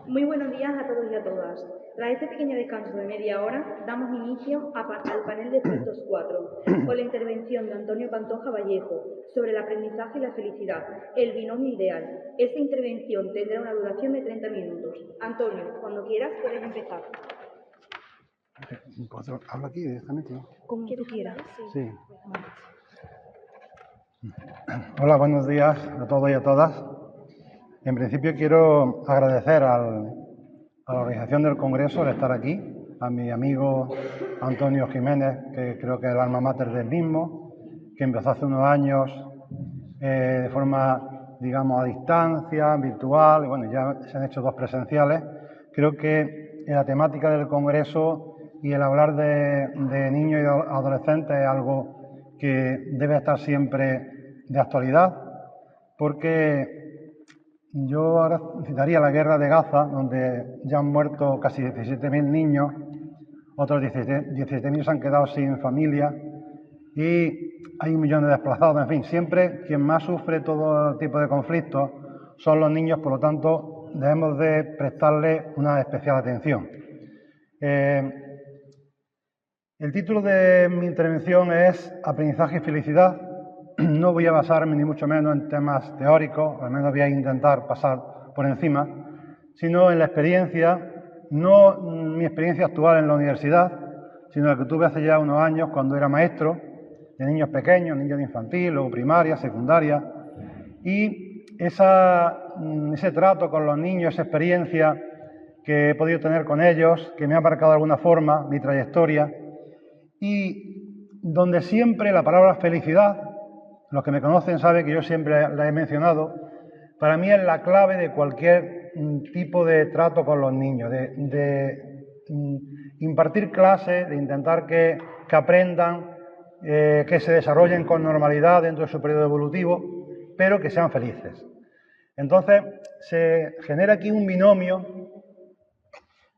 Muy buenos días a todos y a todas. Tras este pequeño descanso de media hora, damos inicio al panel de puntos 4, con la intervención de Antonio Pantoja Vallejo sobre el aprendizaje y la felicidad, el binomio ideal. Esta intervención tendrá una duración de 30 minutos. Antonio, cuando quieras puedes empezar. ¿Hablo aquí directamente? Como tú quieras. Sí. Hola, buenos días a todos y a todas. En principio quiero agradecer a la organización del Congreso el estar aquí, a mi amigo Antonio Jiménez, que creo que es el alma mater del mismo, que empezó hace unos años de forma, digamos, a distancia, virtual, y bueno, ya se han hecho 2 presenciales. Creo que la temática del Congreso y el hablar de niños y adolescentes es algo que debe estar siempre de actualidad, porque yo ahora citaría la guerra de Gaza, donde ya han muerto casi 17.000 niños, otros 17.000 se han quedado sin familia y hay 1 millón de desplazados. En fin, siempre quien más sufre todo tipo de conflictos son los niños, por lo tanto debemos de prestarle una especial atención. El título de mi intervención es Aprendizaje y felicidad. No voy a basarme ni mucho menos en temas teóricos, al menos voy a intentar pasar por encima, sino en la experiencia, no mi experiencia actual en la universidad, sino la que tuve hace ya unos años cuando era maestro de niños pequeños, niños de infantil, luego primaria, secundaria, y ese trato con los niños, esa experiencia que he podido tener con ellos, que me ha marcado de alguna forma mi trayectoria, y donde siempre la palabra felicidad, los que me conocen saben que yo siempre la he mencionado, para mí es la clave de cualquier tipo de trato con los niños, de impartir clases, de intentar que aprendan, que se desarrollen con normalidad dentro de su periodo evolutivo, pero que sean felices. Entonces, se genera aquí un binomio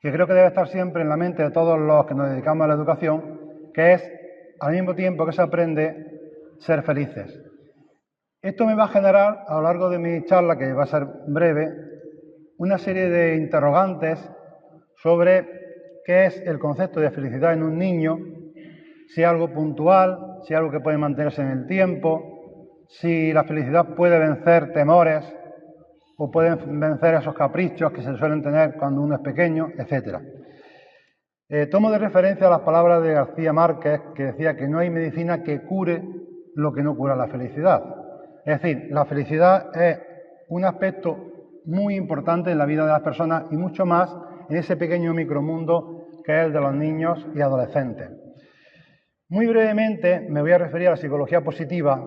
que creo que debe estar siempre en la mente de todos los que nos dedicamos a la educación, que es, al mismo tiempo que se aprende, ser felices. Esto me va a generar, a lo largo de mi charla, que va a ser breve, una serie de interrogantes sobre qué es el concepto de felicidad en un niño, si es algo puntual, si es algo que puede mantenerse en el tiempo, si la felicidad puede vencer temores o puede vencer esos caprichos que se suelen tener cuando uno es pequeño, etc. Tomo de referencia las palabras de García Márquez, que decía que no hay medicina que cure lo que no cura la felicidad. Es decir, la felicidad es un aspecto muy importante en la vida de las personas y mucho más en ese pequeño micromundo que es el de los niños y adolescentes. Muy brevemente me voy a referir a la psicología positiva.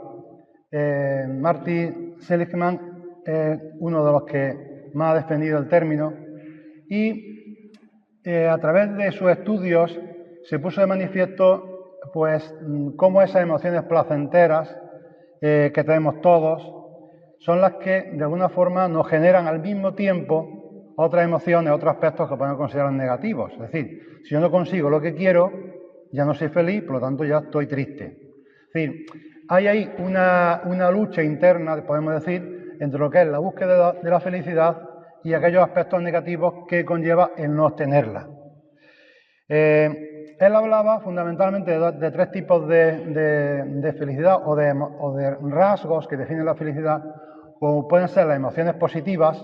Martin Seligman es uno de los que más ha defendido el término y a través de sus estudios se puso de manifiesto pues cómo esas emociones placenteras que tenemos todos son las que de alguna forma nos generan al mismo tiempo otras emociones, otros aspectos que podemos considerar negativos. Es decir, si yo no consigo lo que quiero, ya no soy feliz, por lo tanto ya estoy triste. Es decir, hay ahí una lucha interna, podemos decir, entre lo que es la búsqueda de la felicidad y aquellos aspectos negativos que conlleva el no obtenerla. Él hablaba fundamentalmente de 3 tipos de felicidad o de rasgos que definen la felicidad, como pueden ser las emociones positivas,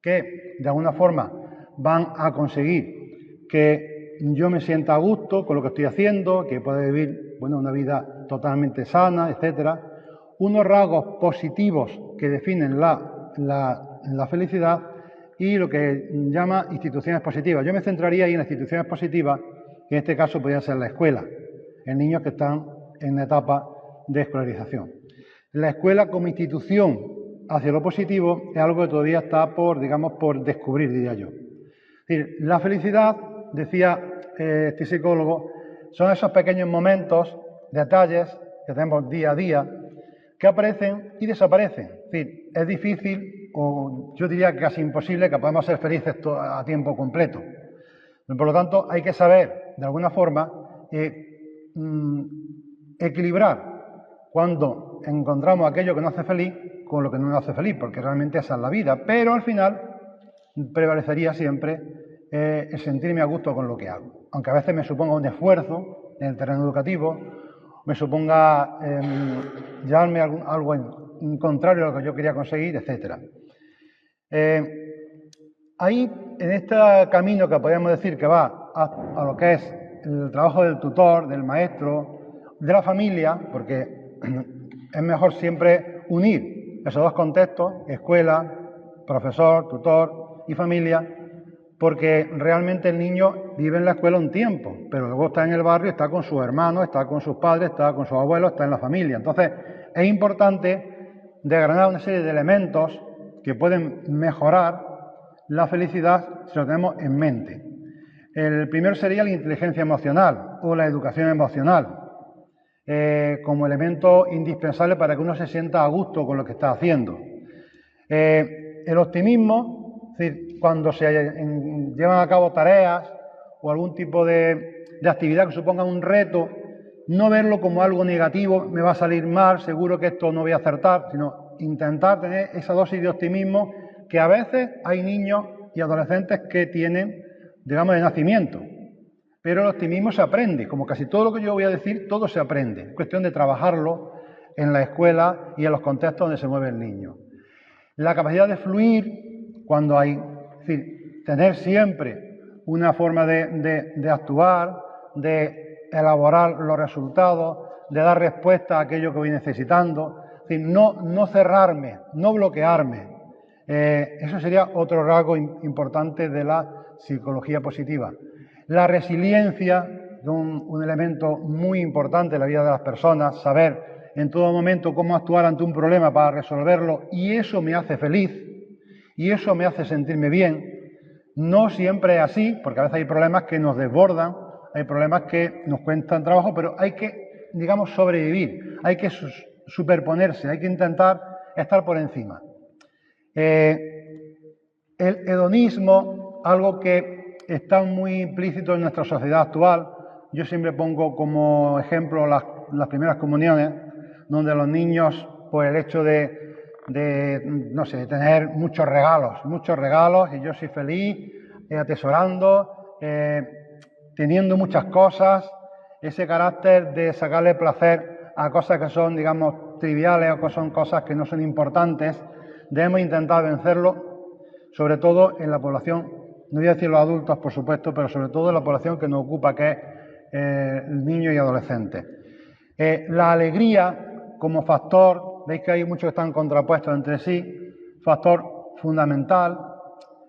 que de alguna forma van a conseguir que yo me sienta a gusto con lo que estoy haciendo, que pueda vivir una vida totalmente sana, etc. Unos rasgos positivos que definen la felicidad y lo que llama instituciones positivas. Yo me centraría ahí en las instituciones positivas, que en este caso podría ser la escuela, en niños que están en etapa de escolarización. La escuela como institución hacia lo positivo es algo que todavía está por descubrir, diría yo. Es decir, la felicidad, decía este psicólogo, son esos pequeños momentos, detalles que tenemos día a día, que aparecen y desaparecen. Es decir, es difícil, o yo diría que casi imposible, que podamos ser felices a tiempo completo. Por lo tanto, hay que saber, de alguna forma, equilibrar cuando encontramos aquello que nos hace feliz con lo que no nos hace feliz, porque realmente esa es la vida. Pero al final prevalecería siempre el sentirme a gusto con lo que hago. Aunque a veces me suponga un esfuerzo en el terreno educativo, me suponga llevarme algo en contrario a lo que yo quería conseguir, etc. Ahí, en este camino que podríamos decir que va a lo que es el trabajo del tutor, del maestro, de la familia, porque es mejor siempre unir esos dos contextos, escuela, profesor, tutor y familia, porque realmente el niño vive en la escuela un tiempo, pero luego está en el barrio, está con sus hermanos, está con sus padres, está con sus abuelos, está en la familia. Entonces, es importante desgranar una serie de elementos que pueden mejorar la felicidad si lo tenemos en mente. El primero sería la inteligencia emocional o la educación emocional, como elemento indispensable para que uno se sienta a gusto con lo que está haciendo. El optimismo, es decir, cuando se llevan a cabo tareas o algún tipo de actividad que suponga un reto, no verlo como algo negativo, me va a salir mal, seguro que esto no voy a acertar, sino intentar tener esa dosis de optimismo que a veces hay niños y adolescentes que tienen, digamos, de nacimiento. Pero el optimismo se aprende, como casi todo lo que yo voy a decir, todo se aprende. Es cuestión de trabajarlo en la escuela y en los contextos donde se mueve el niño. La capacidad de fluir cuando hay, es decir, tener siempre una forma de actuar, de elaborar los resultados, de dar respuesta a aquello que voy necesitando, es decir, no cerrarme, no bloquearme. Eso sería otro rasgo importante de la psicología positiva. La resiliencia, un elemento muy importante en la vida de las personas, saber en todo momento cómo actuar ante un problema para resolverlo, y eso me hace feliz, y eso me hace sentirme bien. No siempre es así, porque a veces hay problemas que nos desbordan, hay problemas que nos cuestan trabajo, pero hay que, digamos, sobrevivir, hay que superponerse, hay que intentar estar por encima. El hedonismo, algo que está muy implícito en nuestra sociedad actual. Yo siempre pongo como ejemplo las primeras comuniones, donde los niños, por el hecho de no sé, tener muchos regalos, y yo soy feliz, atesorando, teniendo muchas cosas, ese carácter de sacarle placer a cosas que son, digamos, triviales o que son cosas que no son importantes, debemos intentar vencerlo, sobre todo en la población, no voy a decir los adultos, por supuesto, pero sobre todo en la población que nos ocupa, que es niños y adolescentes. La alegría como factor, veis que hay muchos que están contrapuestos entre sí, factor fundamental,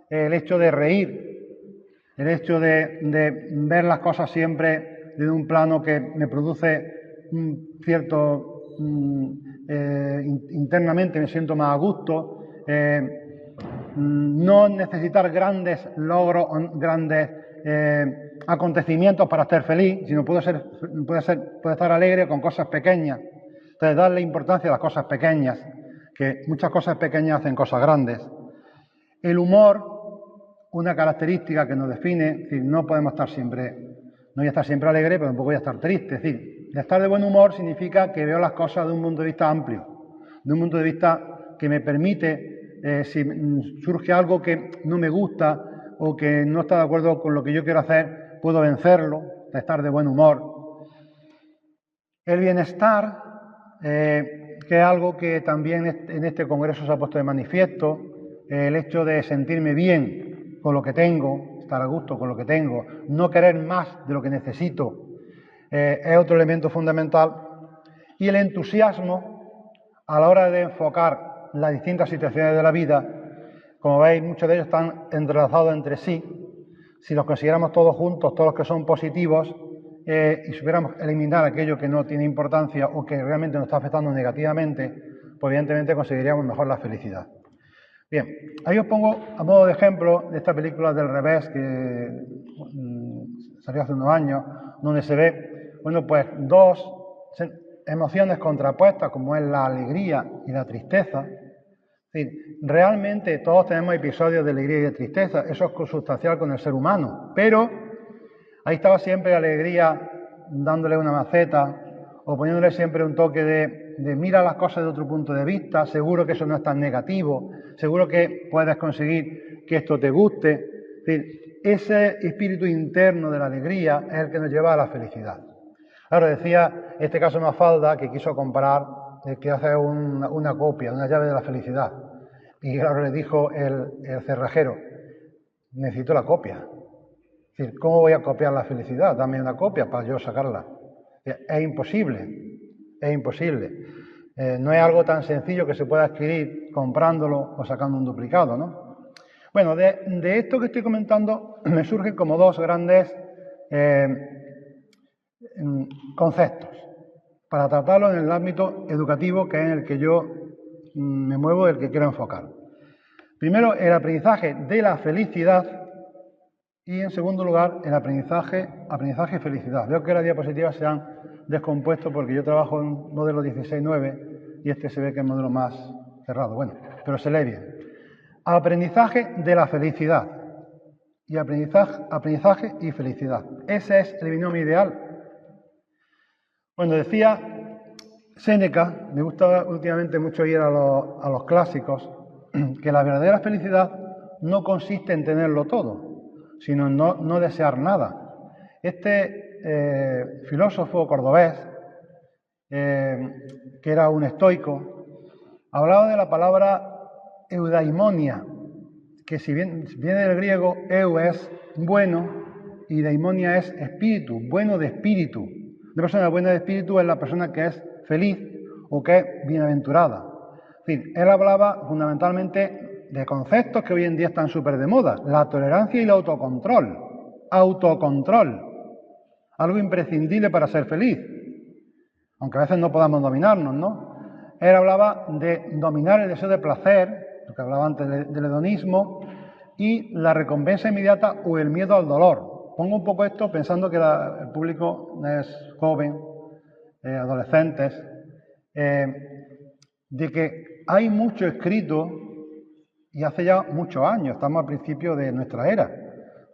el hecho de reír, el hecho de ver las cosas siempre desde un plano que me produce un cierto, internamente me siento más a gusto, no necesitar grandes logros, grandes acontecimientos para estar feliz, sino puede estar alegre con cosas pequeñas. Entonces, darle importancia a las cosas pequeñas, que muchas cosas pequeñas hacen cosas grandes. El humor, una característica que nos define, es decir, no podemos estar siempre, no voy a estar siempre alegre, pero tampoco voy a estar triste. Es decir, estar de buen humor significa que veo las cosas de un punto de vista amplio, de un punto de vista que me permite, si surge algo que no me gusta o que no está de acuerdo con lo que yo quiero hacer, puedo vencerlo, estar de buen humor. El bienestar, que es algo que también en este congreso se ha puesto de manifiesto, el hecho de sentirme bien con lo que tengo, estar a gusto con lo que tengo, no querer más de lo que necesito, es otro elemento fundamental. Y el entusiasmo a la hora de enfocar las distintas situaciones de la vida, como veis, muchos de ellos están entrelazados entre sí. Si los consiguiéramos todos juntos, todos los que son positivos, y supiéramos eliminar aquello que no tiene importancia o que realmente nos está afectando negativamente, pues evidentemente conseguiríamos mejor la felicidad. Bien, ahí os pongo a modo de ejemplo de esta película del revés que salió hace unos años, donde se ve, bueno, pues dos emociones contrapuestas, como es la alegría y la tristeza. Es decir, realmente todos tenemos episodios de alegría y de tristeza, eso es consustancial con el ser humano, pero ahí estaba siempre la alegría dándole una maceta o poniéndole siempre un toque de mira las cosas de otro punto de vista, seguro que eso no es tan negativo, seguro que puedes conseguir que esto te guste. Es decir, ese espíritu interno de la alegría es el que nos lleva a la felicidad. Claro, decía este caso Mafalda que quiso comprar, que hace una copia, una llave de la felicidad. Y claro, le dijo el cerrajero, necesito la copia. Es decir, ¿cómo voy a copiar la felicidad? Dame una copia para yo sacarla. Es imposible, es imposible. No es algo tan sencillo que se pueda adquirir comprándolo o sacando un duplicado, ¿no? Bueno, de esto que estoy comentando me surgen como dos grandes conceptos para tratarlo en el ámbito educativo, que es en el que yo me muevo, el que quiero enfocar. Primero, el aprendizaje de la felicidad y, en segundo lugar, el aprendizaje y felicidad. Veo que las diapositivas se han descompuesto porque yo trabajo en un modelo 16:9 y este se ve que es el modelo más cerrado. Bueno, pero se lee bien. Aprendizaje de la felicidad y aprendizaje y felicidad. Ese es el binomio ideal. Bueno, decía Séneca, me gusta últimamente mucho ir a los clásicos, que la verdadera felicidad no consiste en tenerlo todo, sino en no desear nada. Este filósofo cordobés, que era un estoico, hablaba de la palabra eudaimonia, que si bien viene del griego, eu es bueno y daimonia es espíritu, bueno de espíritu. Una persona buena de espíritu es la persona que es feliz o que es bienaventurada. Es decir, él hablaba fundamentalmente de conceptos que hoy en día están súper de moda, la tolerancia y el autocontrol. Autocontrol, algo imprescindible para ser feliz, aunque a veces no podamos dominarnos, ¿no? Él hablaba de dominar el deseo de placer, lo que hablaba antes del hedonismo, y la recompensa inmediata o el miedo al dolor. Pongo un poco esto pensando que el público es joven, adolescentes, de que hay mucho escrito, y hace ya muchos años, estamos al principio de nuestra era,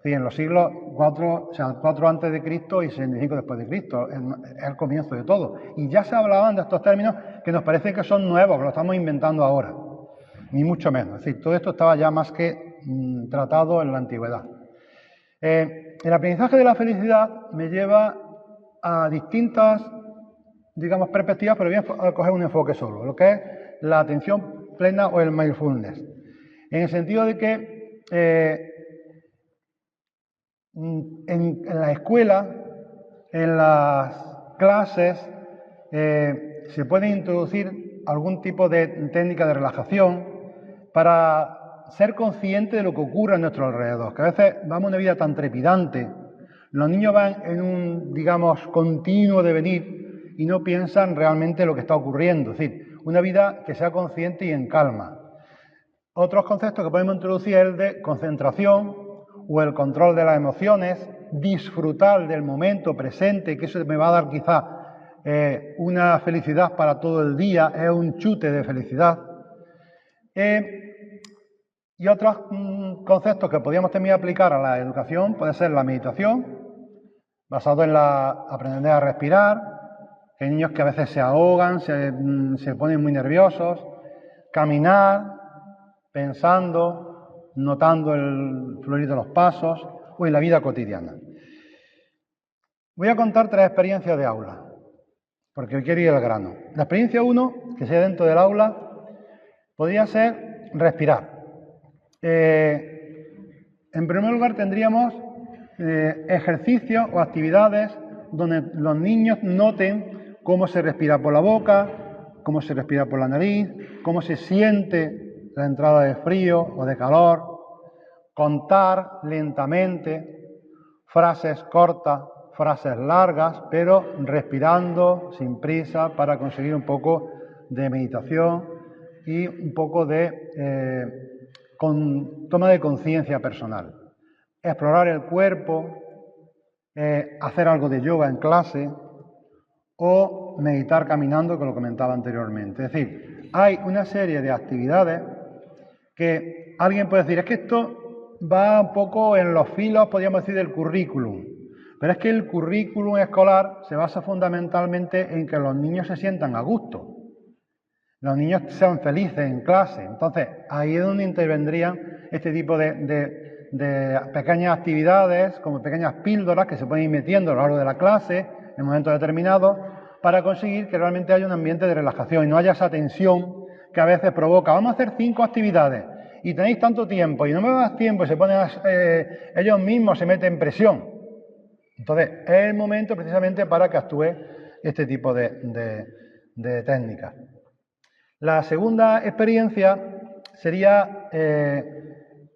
sí, en los siglos 4, o sea, 4 antes de Cristo y 65 después de Cristo, es el comienzo de todo. Y ya se hablaban de estos términos que nos parece que son nuevos, que lo estamos inventando ahora, ni mucho menos. Es decir, todo esto estaba ya más que tratado en la antigüedad. El aprendizaje de la felicidad me lleva a distintas, digamos, perspectivas, pero voy a coger un enfoque solo, lo que es la atención plena o el mindfulness. En el sentido de que en la escuela, en las clases, se puede introducir algún tipo de técnica de relajación para ser consciente de lo que ocurre a nuestro alrededor, que a veces vamos una vida tan trepidante, los niños van en un, digamos, continuo devenir y no piensan realmente lo que está ocurriendo, es decir, una vida que sea consciente y en calma. Otros conceptos que podemos introducir es el de concentración o el control de las emociones, disfrutar del momento presente, que eso me va a dar quizá una felicidad para todo el día, es un chute de felicidad. Y otros conceptos que podríamos también aplicar a la educación puede ser la meditación, basado en aprender a respirar, que hay niños que a veces se ahogan, se ponen muy nerviosos, caminar, pensando, notando el fluir de los pasos, o en la vida cotidiana. Voy a contar 3 experiencias de aula, porque hoy quiero ir al grano. La experiencia 1, que sea dentro del aula, podría ser respirar. En primer lugar tendríamos ejercicios o actividades donde los niños noten cómo se respira por la boca, cómo se respira por la nariz, cómo se siente la entrada de frío o de calor, contar lentamente, frases cortas, frases largas, pero respirando sin prisa para conseguir un poco de meditación y un poco de toma de conciencia personal. Explorar el cuerpo, hacer algo de yoga en clase o meditar caminando, que lo comentaba anteriormente. Es decir, hay una serie de actividades que alguien puede decir, es que esto va un poco en los filos, podríamos decir, del currículum. Pero es que el currículum escolar se basa fundamentalmente en que los niños se sientan a gusto. los niños sean felices en clase. Entonces, ahí es donde intervendrían este tipo de pequeñas actividades, como pequeñas píldoras que se pueden ir metiendo a lo largo de la clase, en momentos determinados, para conseguir que realmente haya un ambiente de relajación y no haya esa tensión que a veces provoca. Vamos a hacer 5 actividades y tenéis tanto tiempo y no me das tiempo y se ponen ellos mismos se meten presión. Entonces, es el momento precisamente para que actúe este tipo de técnicas. La segunda experiencia sería,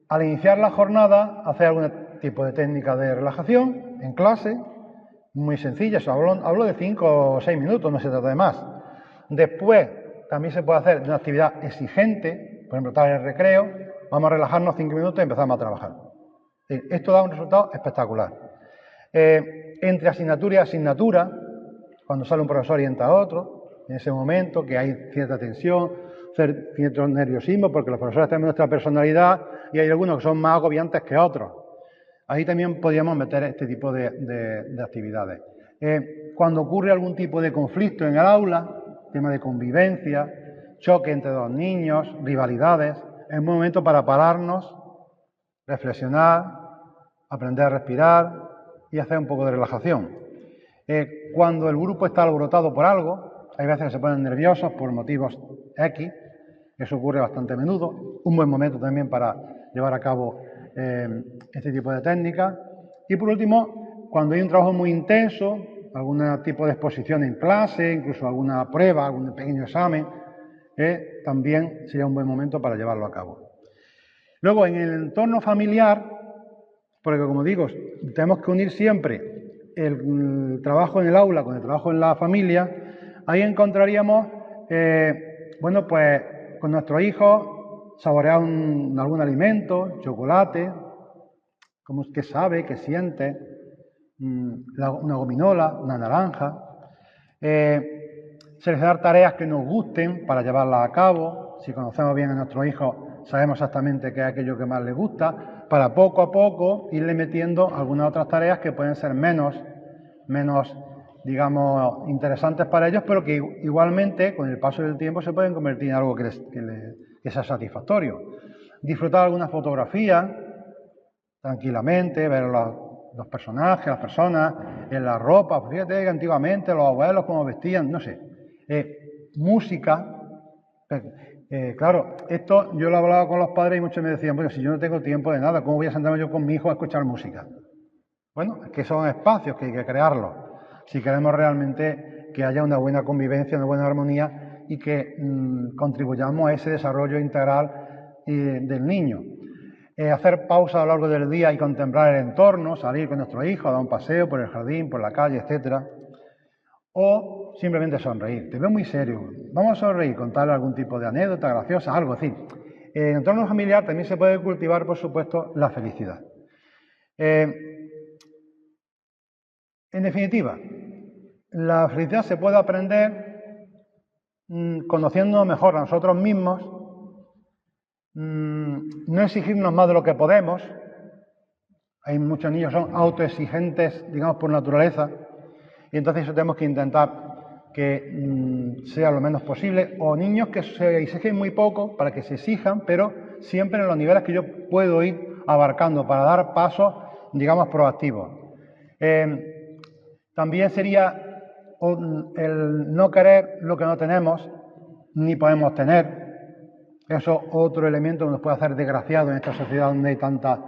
al iniciar la jornada, hacer algún tipo de técnica de relajación en clase, muy sencilla, hablo de 5 o 6 minutos, no se trata de más. Después, también se puede hacer una actividad exigente, por ejemplo, tal el recreo, vamos a relajarnos 5 minutos y empezamos a trabajar. Esto da un resultado espectacular. Entre asignatura y asignatura, cuando sale un profesor y entra otro, en ese momento que hay cierta tensión, cierto nerviosismo, porque los profesores tenemos nuestra personalidad y hay algunos que son más agobiantes que otros. Ahí también podríamos meter este tipo de actividades. Cuando ocurre algún tipo de conflicto en el aula, tema de convivencia, choque entre dos niños, rivalidades, es un momento para pararnos, reflexionar, aprender a respirar y hacer un poco de relajación. Cuando el grupo está alborotado por algo, hay veces que se ponen nerviosos por motivos X, eso ocurre bastante a menudo, un buen momento también para llevar a cabo este tipo de técnicas. Y por último, cuando hay un trabajo muy intenso, algún tipo de exposición en clase, incluso alguna prueba, algún pequeño examen, también sería un buen momento para llevarlo a cabo. Luego, en el entorno familiar, porque como digo, tenemos que unir siempre el trabajo en el aula con el trabajo en la familia, ahí encontraríamos, bueno, pues con nuestros hijos, saborear algún alimento, chocolate, qué sabe, qué siente, una gominola, una naranja, seleccionar tareas que nos gusten para llevarlas a cabo. Si conocemos bien a nuestros hijos, sabemos exactamente qué es aquello que más les gusta, para poco a poco irle metiendo algunas otras tareas que pueden ser menos digamos, interesantes para ellos, pero que igualmente, con el paso del tiempo, se pueden convertir en algo que sea satisfactorio. Disfrutar alguna fotografía tranquilamente, ver los personajes, las personas, en la ropa. Fíjate que antiguamente los abuelos cómo vestían, no sé. Música. Claro, esto yo lo hablaba con los padres y muchos me decían, bueno, si yo no tengo tiempo de nada, ¿cómo voy a sentarme yo con mi hijo a escuchar música? Bueno, es que son espacios que hay que crearlos. Si queremos realmente que haya una buena convivencia, una buena armonía y que contribuyamos a ese desarrollo integral del niño. Hacer pausa a lo largo del día y contemplar el entorno, salir con nuestro hijo a dar un paseo por el jardín, por la calle, etc. O simplemente sonreír. Te veo muy serio. Vamos a sonreír, contarle algún tipo de anécdota graciosa, algo. Es decir, en el entorno familiar también se puede cultivar, por supuesto, la felicidad. En definitiva, la felicidad se puede aprender conociéndonos mejor a nosotros mismos, no exigirnos más de lo que podemos. Hay muchos niños que son autoexigentes, digamos, por naturaleza, y entonces eso tenemos que intentar que sea lo menos posible, o niños que se exigen muy poco para que se exijan, pero siempre en los niveles que yo puedo ir abarcando para dar pasos, digamos, proactivos. También sería el no querer lo que no tenemos ni podemos tener. Eso es otro elemento que nos puede hacer desgraciados en esta sociedad donde hay tantas,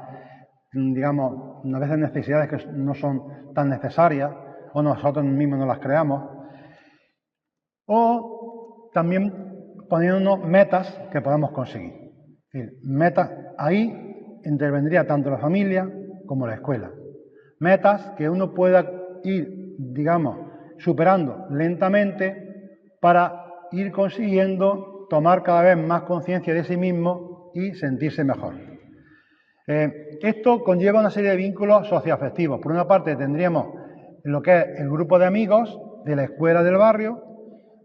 digamos, a veces necesidades que no son tan necesarias o nosotros mismos no las creamos. O también poniéndonos metas que podamos conseguir. Es decir, metas, ahí intervendría tanto la familia como la escuela. Metas que uno pueda ir, digamos, superando lentamente para ir consiguiendo tomar cada vez más conciencia de sí mismo y sentirse mejor. Esto conlleva una serie de vínculos socioafectivos. Por una parte tendríamos lo que es el grupo de amigos de la escuela del barrio,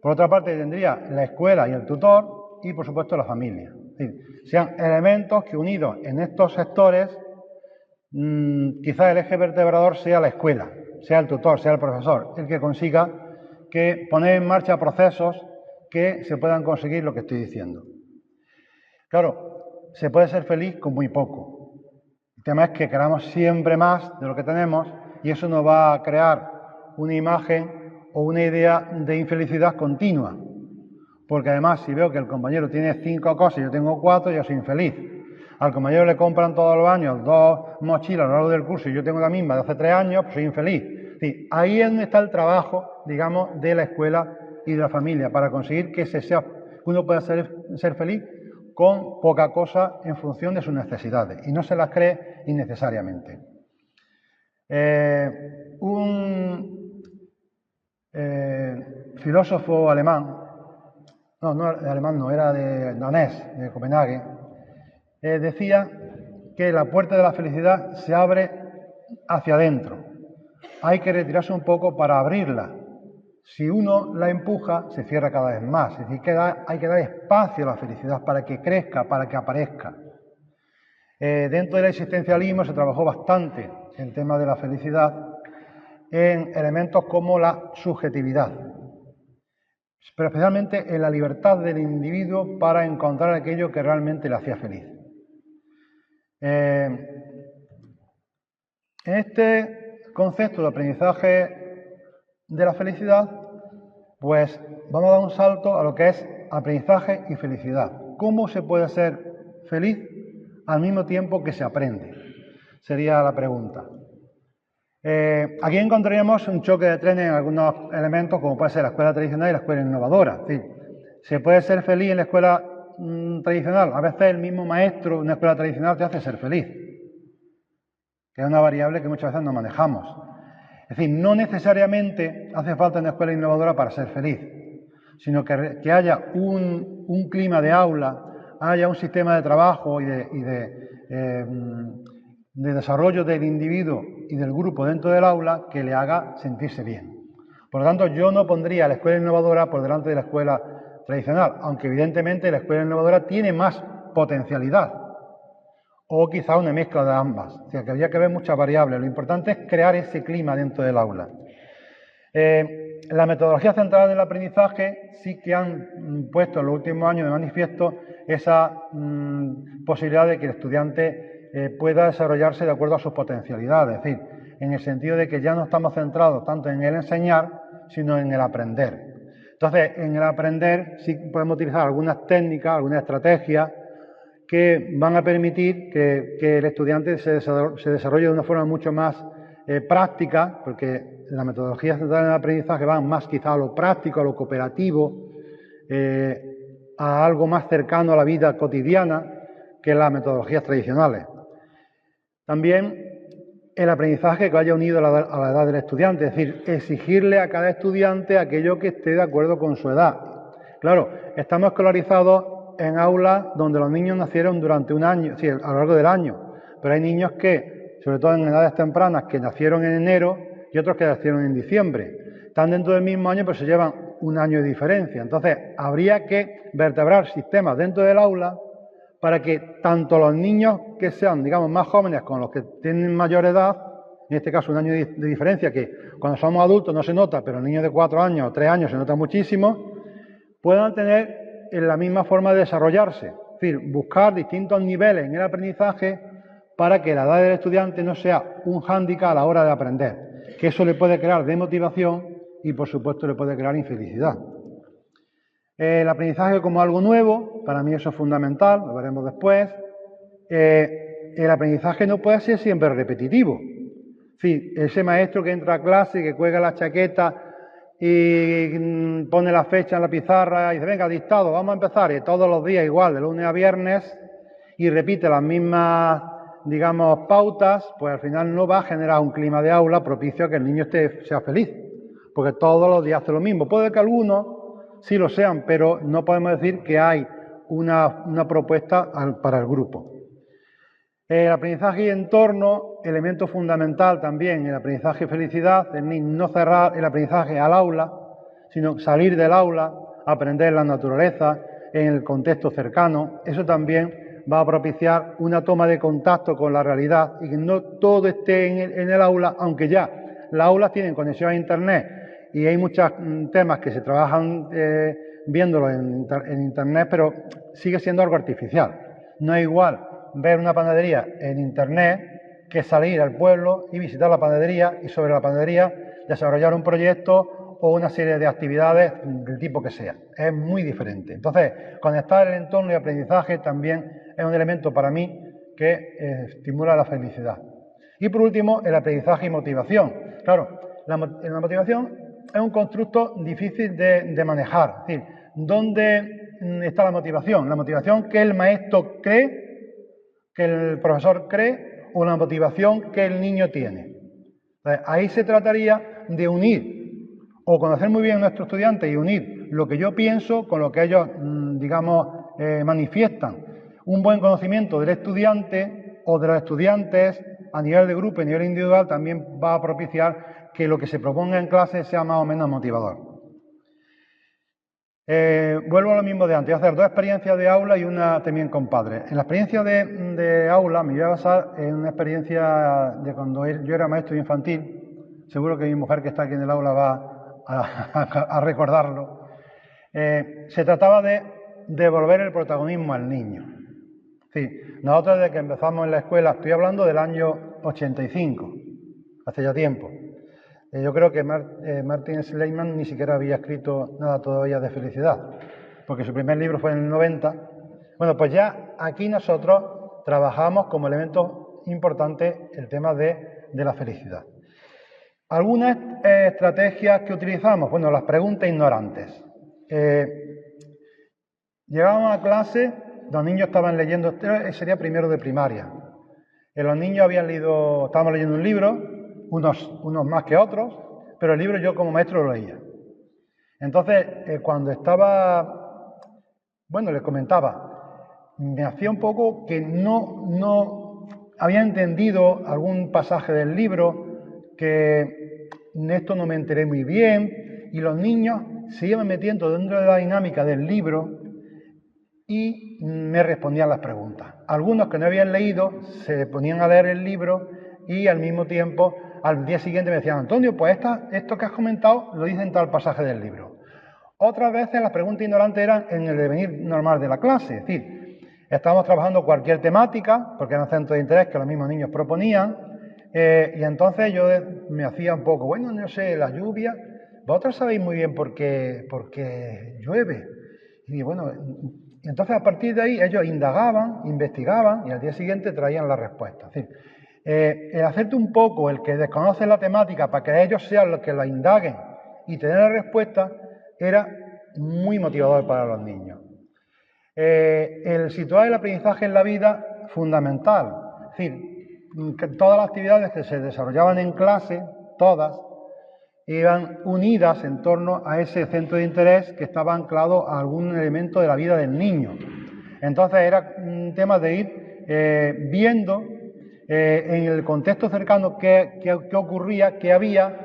por otra parte tendría la escuela y el tutor y por supuesto la familia. Es decir, sean elementos que unidos en estos sectores, quizás el eje vertebrador sea la escuela, sea el tutor, sea el profesor, el que consiga que poner en marcha procesos que se puedan conseguir lo que estoy diciendo. Claro, se puede ser feliz con muy poco. El tema es que queramos siempre más de lo que tenemos y eso nos va a crear una imagen o una idea de infelicidad continua. Porque además, si veo que el compañero tiene 5 cosas y yo tengo 4, yo soy infeliz. Al compañero le compran todos los años 2 mochilas a lo largo del curso y yo tengo la misma de hace 3 años, pues soy infeliz. Sí, ahí es donde está el trabajo, digamos, de la escuela y de la familia, para conseguir que uno pueda ser feliz con poca cosa en función de sus necesidades y no se las cree innecesariamente. Un filósofo alemán, era de danés, de Copenhague, decía que la puerta de la felicidad se abre hacia adentro. Hay que retirarse un poco para abrirla. Si uno la empuja, se cierra cada vez más. Es decir, hay que dar espacio a la felicidad para que crezca, para que aparezca. Dentro del existencialismo se trabajó bastante el tema de la felicidad en elementos como la subjetividad, pero especialmente en la libertad del individuo para encontrar aquello que realmente le hacía feliz. En este concepto de aprendizaje de la felicidad, pues vamos a dar un salto a lo que es aprendizaje y felicidad. ¿Cómo se puede ser feliz al mismo tiempo que se aprende? Sería la pregunta. Aquí encontraríamos un choque de trenes en algunos elementos, como puede ser la escuela tradicional y la escuela innovadora. Es decir, se puede ser feliz en la escuela tradicional. A veces el mismo maestro en una escuela tradicional te hace ser feliz, que es una variable que muchas veces no manejamos. Es decir, no necesariamente hace falta una escuela innovadora para ser feliz, sino que haya un clima de aula, haya un sistema de trabajo y de desarrollo del individuo y del grupo dentro del aula que le haga sentirse bien. Por lo tanto, yo no pondría la escuela innovadora por delante de la escuela tradicional, aunque evidentemente la escuela innovadora tiene más potencialidad, o quizá una mezcla de ambas. O sea, que habría que ver muchas variables. Lo importante es crear ese clima dentro del aula. La metodología centrada en el aprendizaje sí que han puesto en los últimos años de manifiesto esa posibilidad de que el estudiante pueda desarrollarse de acuerdo a sus potencialidades, es decir, en el sentido de que ya no estamos centrados tanto en el enseñar, sino en el aprender. Entonces, en el aprender sí podemos utilizar algunas técnicas, algunas estrategias que van a permitir que el estudiante se desarrolle de una forma mucho más práctica, porque la metodología centrada en el aprendizaje va más quizá a lo práctico, a lo cooperativo, a algo más cercano a la vida cotidiana que las metodologías tradicionales. También el aprendizaje que vaya unido a la edad del estudiante, es decir, exigirle a cada estudiante aquello que esté de acuerdo con su edad. Claro, estamos escolarizados en aulas donde los niños nacieron durante un año, sí, a lo largo del año, pero hay niños que, sobre todo en edades tempranas, que nacieron en enero y otros que nacieron en diciembre. Están dentro del mismo año, pero se llevan un año de diferencia. Entonces, habría que vertebrar sistemas dentro del aula para que tanto los niños que sean, digamos, más jóvenes con los que tienen mayor edad, en este caso un año de diferencia, que cuando somos adultos no se nota, pero niños de 4 años o 3 años se nota muchísimo, puedan tener la misma forma de desarrollarse. Es decir, buscar distintos niveles en el aprendizaje para que la edad del estudiante no sea un hándicap a la hora de aprender, que eso le puede crear desmotivación y, por supuesto, le puede crear infelicidad. El aprendizaje como algo nuevo, para mí eso es fundamental, lo veremos después. El aprendizaje no puede ser siempre repetitivo. Sí, ese maestro que entra a clase, que cuelga la chaqueta y pone la fecha en la pizarra y dice, venga, dictado, vamos a empezar, y todos los días igual, de lunes a viernes, y repite las mismas, digamos, pautas, pues al final no va a generar un clima de aula propicio a que el niño sea feliz, porque todos los días hace lo mismo. Puede que algunos sí lo sean, pero no podemos decir que hay una propuesta para el grupo. El aprendizaje y entorno, elemento fundamental también en el aprendizaje y felicidad, es no cerrar el aprendizaje al aula, sino salir del aula, aprender la naturaleza, en el contexto cercano. Eso también va a propiciar una toma de contacto con la realidad y que no todo esté en el aula, aunque ya las aulas tienen conexión a Internet y hay muchos temas que se trabajan viéndolo en Internet, pero sigue siendo algo artificial. No es igual ver una panadería en Internet que salir al pueblo y visitar la panadería y sobre la panadería desarrollar un proyecto o una serie de actividades del tipo que sea. Es muy diferente. Entonces, conectar el entorno y aprendizaje también es un elemento para mí que estimula la felicidad. Y por último, el aprendizaje y motivación. Claro, la motivación es un constructo difícil de manejar. Es decir, ¿dónde está la motivación? La motivación que el maestro cree, que el profesor cree, o la motivación que el niño tiene. Entonces, ahí se trataría de unir o conocer muy bien a nuestros estudiantes y unir lo que yo pienso con lo que ellos, digamos, manifiestan. Un buen conocimiento del estudiante o de los estudiantes a nivel de grupo y a nivel individual también va a propiciar que lo que se proponga en clase sea más o menos motivador. Vuelvo a lo mismo de antes, voy a hacer dos experiencias de aula y una también con padres. En la experiencia de aula me voy a basar en una experiencia de cuando yo era maestro infantil. Seguro que mi mujer que está aquí en el aula va a recordarlo. Se trataba de devolver el protagonismo al niño. Sí, nosotros desde que empezamos en la escuela, estoy hablando del año 85, hace ya tiempo. Yo creo que Martin Seligman ni siquiera había escrito nada todavía de felicidad, porque su primer libro fue en el 90. Bueno, pues ya aquí nosotros trabajamos como elemento importante el tema de la felicidad. Algunas estrategias que utilizamos, bueno, las preguntas ignorantes. Llegábamos a clase, los niños estaban leyendo, sería primero de primaria. Los niños habían leído, estábamos leyendo un libro, unos más que otros, pero el libro yo como maestro lo leía. Entonces, cuando estaba, bueno, les comentaba, me hacía un poco que no había entendido algún pasaje del libro, que en esto no me enteré muy bien, y los niños se iban metiendo dentro de la dinámica del libro y me respondían las preguntas. Algunos que no habían leído se ponían a leer el libro y al mismo tiempo, al día siguiente me decían, Antonio, pues esto que has comentado lo dice en tal pasaje del libro. Otras veces las preguntas ignorantes eran en el devenir normal de la clase, es decir, estábamos trabajando cualquier temática, porque eran centros de interés que los mismos niños proponían, y entonces yo me hacía un poco, bueno, no sé, la lluvia, vosotros sabéis muy bien por qué llueve. Y bueno, entonces a partir de ahí ellos indagaban, investigaban y al día siguiente traían la respuesta. Es decir, el hacerte un poco el que desconoce la temática para que ellos sean los que la indaguen y tener la respuesta era muy motivador para los niños. El situar el aprendizaje en la vida, fundamental. Es decir, que todas las actividades que se desarrollaban en clase, todas, iban unidas en torno a ese centro de interés que estaba anclado a algún elemento de la vida del niño. Entonces era un tema de ir viendo en el contexto cercano qué ocurría, qué había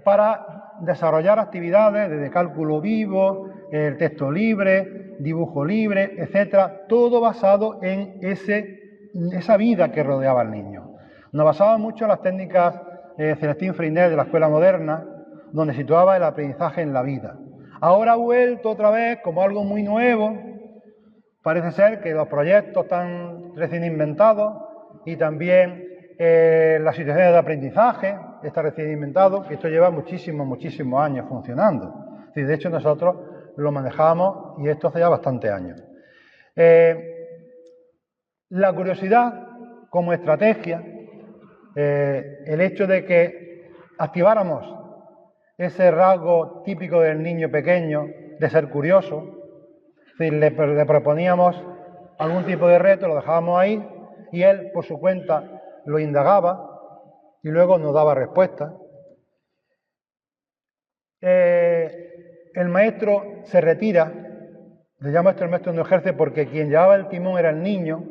para desarrollar actividades desde cálculo vivo, el texto libre, dibujo libre, etcétera, todo basado en esa vida que rodeaba al niño. Nos basábamos mucho en las técnicas Celestín Freinet de la Escuela Moderna, donde situaba el aprendizaje en la vida. Ahora ha vuelto otra vez como algo muy nuevo. Parece ser que los proyectos están recién inventados y también las situaciones de aprendizaje está recién inventado, y esto lleva muchísimos años funcionando. De hecho, nosotros lo manejamos y esto hace ya bastantes años. La curiosidad como estrategia, el hecho de que activáramos ese rasgo típico del niño pequeño de ser curioso, es decir, le proponíamos algún tipo de reto, lo dejábamos ahí y él por su cuenta lo indagaba y luego nos daba respuesta. El maestro se retira, le llamo esto el maestro no ejerce porque quien llevaba el timón era el niño.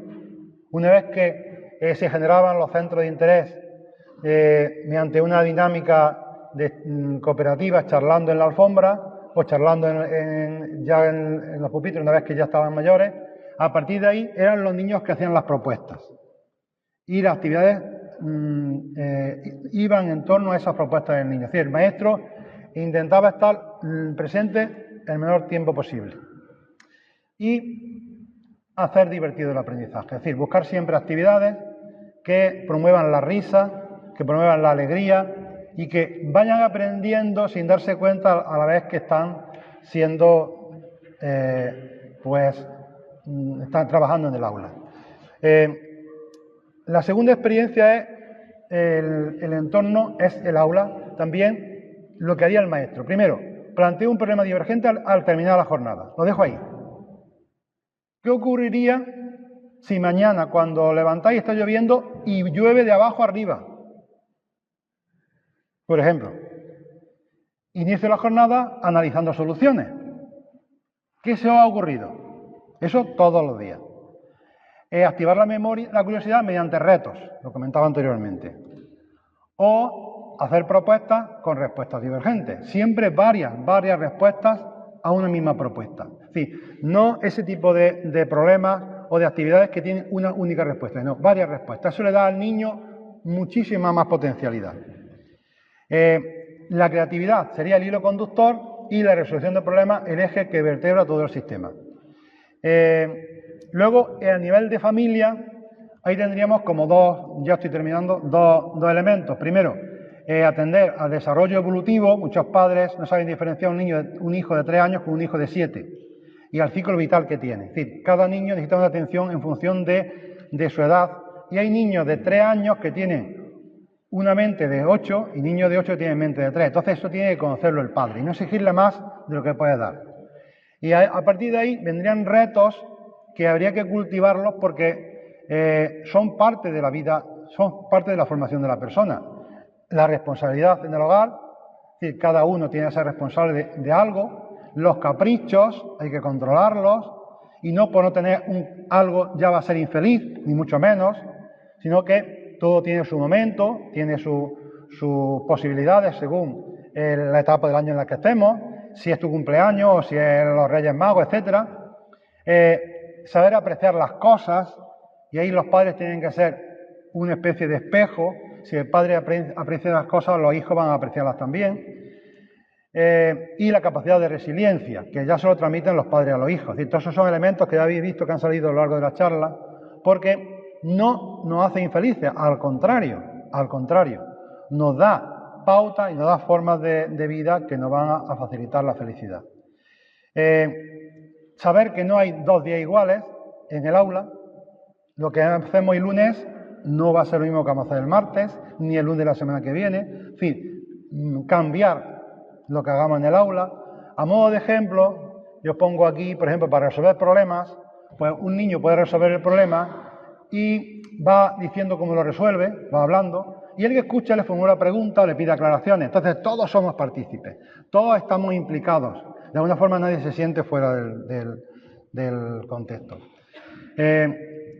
Una vez que se generaban los centros de interés mediante una dinámica de cooperativas, charlando en la alfombra o charlando ya en los pupitres una vez que ya estaban mayores, a partir de ahí eran los niños que hacían las propuestas y las actividades iban en torno a esas propuestas del niño. Es decir, el maestro intentaba estar presente el menor tiempo posible. Y hacer divertido el aprendizaje, es decir, buscar siempre actividades que promuevan la risa, que promuevan la alegría y que vayan aprendiendo sin darse cuenta a la vez que están siendo, están trabajando en el aula. La segunda experiencia es el entorno, es el aula, también lo que haría el maestro. Primero, planteo un problema divergente al terminar la jornada. Lo dejo ahí. ¿Qué ocurriría si mañana, cuando levantáis, está lloviendo y llueve de abajo arriba? Por ejemplo, inicio la jornada analizando soluciones. ¿Qué se os ha ocurrido? Eso todos los días. Activar la memoria, la curiosidad mediante retos, lo comentaba anteriormente. O hacer propuestas con respuestas divergentes. Siempre varias respuestas a una misma propuesta. Es decir, no ese tipo de problemas o de actividades que tienen una única respuesta, sino varias respuestas. Eso le da al niño muchísima más potencialidad. La creatividad sería el hilo conductor y la resolución de problemas el eje que vertebra todo el sistema. Luego, a nivel de familia, ahí tendríamos como dos elementos. Primero, atender al desarrollo evolutivo. Muchos padres no saben diferenciar un hijo de 3 años con un hijo de 7 y al ciclo vital que tiene. Es decir, cada niño necesita una atención en función de su edad y hay niños de 3 años que tienen una mente de 8 y niños de 8 que tienen mente de 3. Entonces eso tiene que conocerlo el padre y no exigirle más de lo que puede dar. Y a partir de ahí vendrían retos que habría que cultivarlos porque son parte de la vida, son parte de la formación de la persona. La responsabilidad en el hogar, es decir, cada uno tiene que ser responsable de algo. Los caprichos hay que controlarlos y no por no tener algo ya va a ser infeliz, ni mucho menos, sino que todo tiene su momento, tiene sus posibilidades según la etapa del año en la que estemos, si es tu cumpleaños o si es los Reyes Magos, etc. Saber apreciar las cosas, y ahí los padres tienen que ser una especie de espejo. Si el padre aprecia las cosas, los hijos van a apreciarlas también. Y la capacidad de resiliencia, que ya se lo transmiten los padres a los hijos. Es decir, todos esos son elementos que ya habéis visto que han salido a lo largo de la charla, porque no nos hace infelices, al contrario, nos da pautas y nos da formas de vida que nos van a facilitar la felicidad. Saber que no hay 2 días iguales en el aula. Lo que hacemos el lunes no va a ser lo mismo que vamos a hacer el martes, ni el lunes de la semana que viene. En fin, cambiar lo que hagamos en el aula. A modo de ejemplo, yo pongo aquí, por ejemplo, para resolver problemas, pues un niño puede resolver el problema y va diciendo cómo lo resuelve, va hablando, y el que escucha le formula una pregunta o le pide aclaraciones. Entonces todos somos partícipes, todos estamos implicados. De alguna forma nadie se siente fuera del contexto.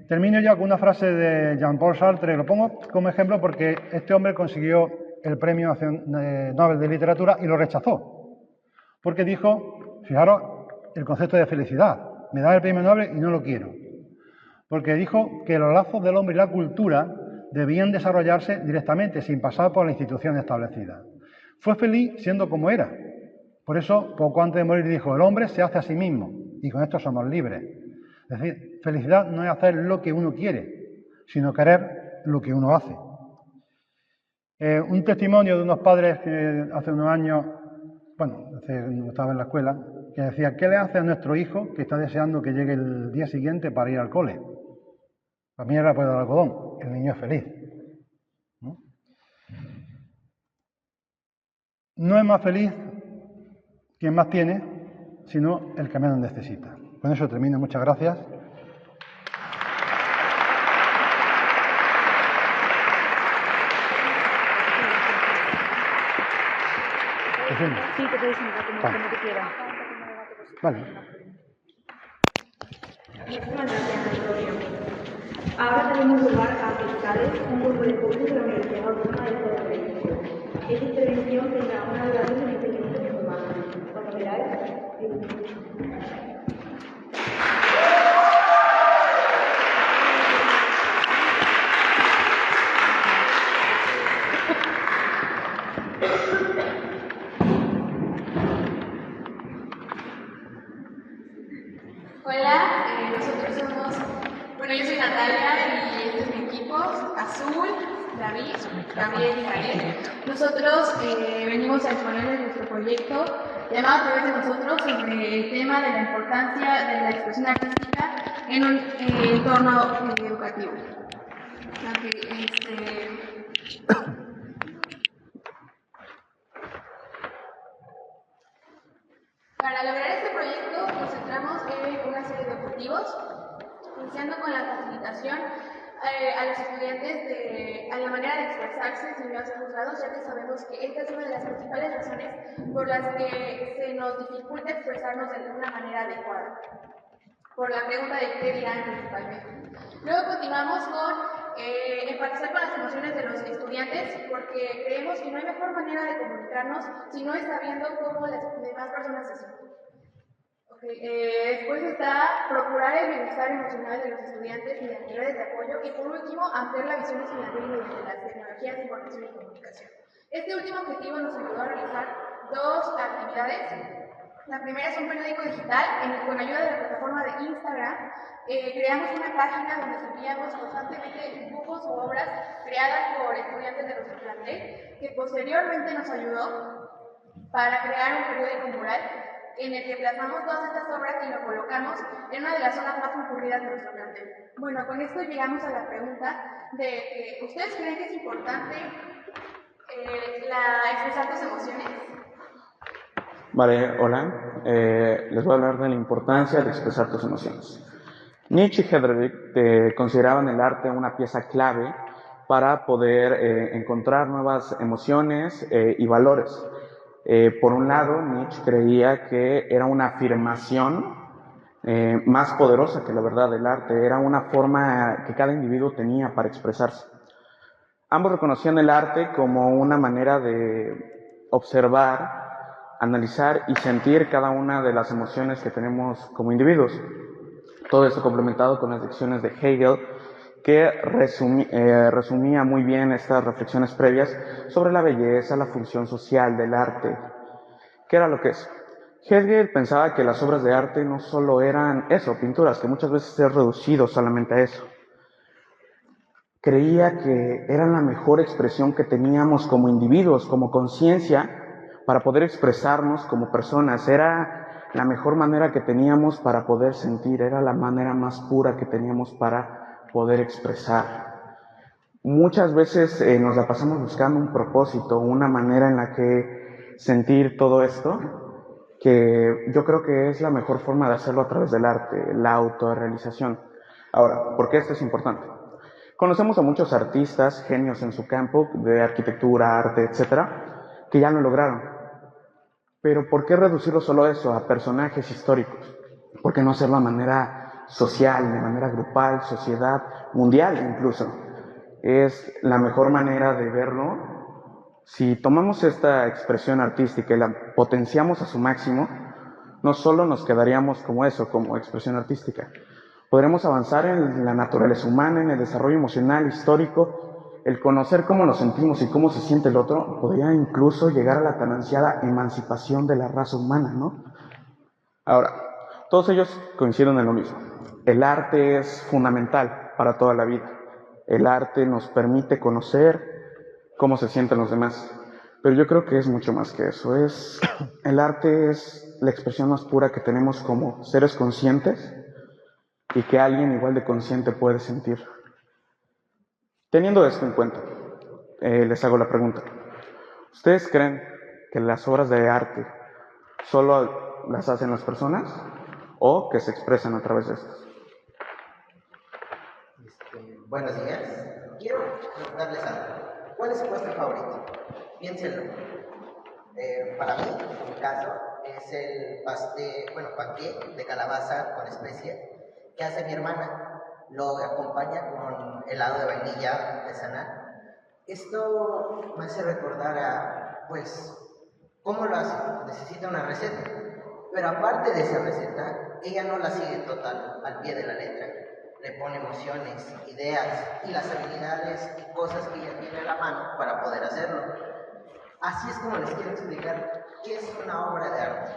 Termino ya con una frase de Jean-Paul Sartre. Lo pongo como ejemplo porque este hombre consiguió el premio Nobel de Literatura y lo rechazó. Porque dijo, fijaros, el concepto de felicidad. Me dan el premio Nobel y no lo quiero. Porque dijo que los lazos del hombre y la cultura debían desarrollarse directamente, sin pasar por la institución establecida. Fue feliz siendo como era. Por eso, poco antes de morir, dijo, el hombre se hace a sí mismo y con esto somos libres. Es decir, felicidad no es hacer lo que uno quiere, sino querer lo que uno hace. Un testimonio de unos padres que hace unos años, estaba en la escuela, que decía, ¿qué le hace a nuestro hijo que está deseando que llegue el día siguiente para ir al cole? Para mí era pues del algodón, el niño es feliz. No es más feliz quien más tiene, sino el que menos necesita. Con eso termino. Muchas gracias. Sí, te puedes sentar como te quieras. Vale. Muchísimas gracias, Antonio. Ahora tenemos lugar a fiscales, un grupo de jóvenes de la Universidad Autónoma del Estado de México. Esta intervención tendrá una duración de 20 minutos o más. Cuando queráis, David, Gabriel y Jared. Nosotros venimos a exponerles nuestro proyecto llamado A través de nosotros sobre el tema de la importancia de la expresión artística en un entorno educativo. Para lograr este proyecto nos centramos en una serie de objetivos, iniciando con la facilitación a los estudiantes a la manera de expresarse sin miedo a ser juzgados, ya que sabemos que esta es una de las principales razones por las que se nos dificulta expresarnos de una manera adecuada, por la pregunta de qué dirán principalmente. Luego continuamos con empatizar con las emociones de los estudiantes, porque creemos que no hay mejor manera de comunicarnos si no es sabiendo cómo las demás personas se sienten. Después está procurar el bienestar emocional de los estudiantes mediante redes de apoyo y por último ampliar la visión estudiantil mediante las tecnologías de información y comunicación. Este último objetivo nos ayudó a realizar dos actividades. La primera es un periódico digital en el que con ayuda de la plataforma de Instagram creamos una página donde subíamos constantemente dibujos o obras creadas por estudiantes de nuestro plantel, que posteriormente nos ayudó para crear un periódico mural en el que plasmamos todas estas obras y lo colocamos en una de las zonas más concurridas de nuestro plantel. Bueno, con esto llegamos a la pregunta de ¿ustedes creen que es importante expresar tus emociones? Vale, hola. Les voy a hablar de la importancia de expresar tus emociones. Nietzsche y Heydrich consideraban el arte una pieza clave para poder encontrar nuevas emociones y valores. Por un lado, Nietzsche creía que era una afirmación más poderosa que la verdad del arte, era una forma que cada individuo tenía para expresarse. Ambos reconocían el arte como una manera de observar, analizar y sentir cada una de las emociones que tenemos como individuos. Todo esto complementado con las lecciones de Hegel, que resumía muy bien estas reflexiones previas sobre la belleza, la función social del arte. ¿Qué era lo que es? Hegel pensaba que las obras de arte no solo eran eso, pinturas, que muchas veces es reducido solamente a eso. Creía que eran la mejor expresión que teníamos como individuos, como conciencia, para poder expresarnos como personas. Era la mejor manera que teníamos para poder sentir, era la manera más pura que teníamos para poder expresar. Muchas veces nos la pasamos buscando un propósito, una manera en la que sentir todo esto, que yo creo que es la mejor forma de hacerlo a través del arte, la autorrealización. Ahora, ¿por qué esto es importante? Conocemos a muchos artistas, genios en su campo, de arquitectura, arte, etcétera, que ya lo lograron. Pero ¿por qué reducirlo solo a eso, a personajes históricos? ¿Por qué no hacerlo de manera social, de manera grupal, sociedad, mundial incluso? Es la mejor manera de verlo. Si tomamos esta expresión artística y la potenciamos a su máximo, no solo nos quedaríamos como eso, como expresión artística. Podremos avanzar en la naturaleza humana, en el desarrollo emocional, histórico. El conocer cómo nos sentimos y cómo se siente el otro podría incluso llegar a la tan ansiada emancipación de la raza humana, ¿no? Ahora, todos ellos coinciden en lo mismo. El arte es fundamental para toda la vida. El arte nos permite conocer cómo se sienten los demás. Pero yo creo que es mucho más que eso. El arte es la expresión más pura que tenemos como seres conscientes y que alguien igual de consciente puede sentir. Teniendo esto en cuenta, les hago la pregunta. ¿Ustedes creen que las obras de arte solo las hacen las personas o que se expresan a través de estas? Buenos días. Quiero preguntarles algo. ¿Cuál es su postre favorito? Piénsenlo. Para mí, en mi caso, es el panqué de calabaza con especias que hace mi hermana. Lo acompaña con helado de vainilla artesanal. Esto me hace recordar a, cómo lo hace. Necesita una receta. Pero aparte de esa receta, ella no la sigue total, al pie de la letra. Le pone emociones, ideas y las habilidades y cosas que ella tiene a la mano para poder hacerlo. Así es como les quiero explicar qué es una obra de arte.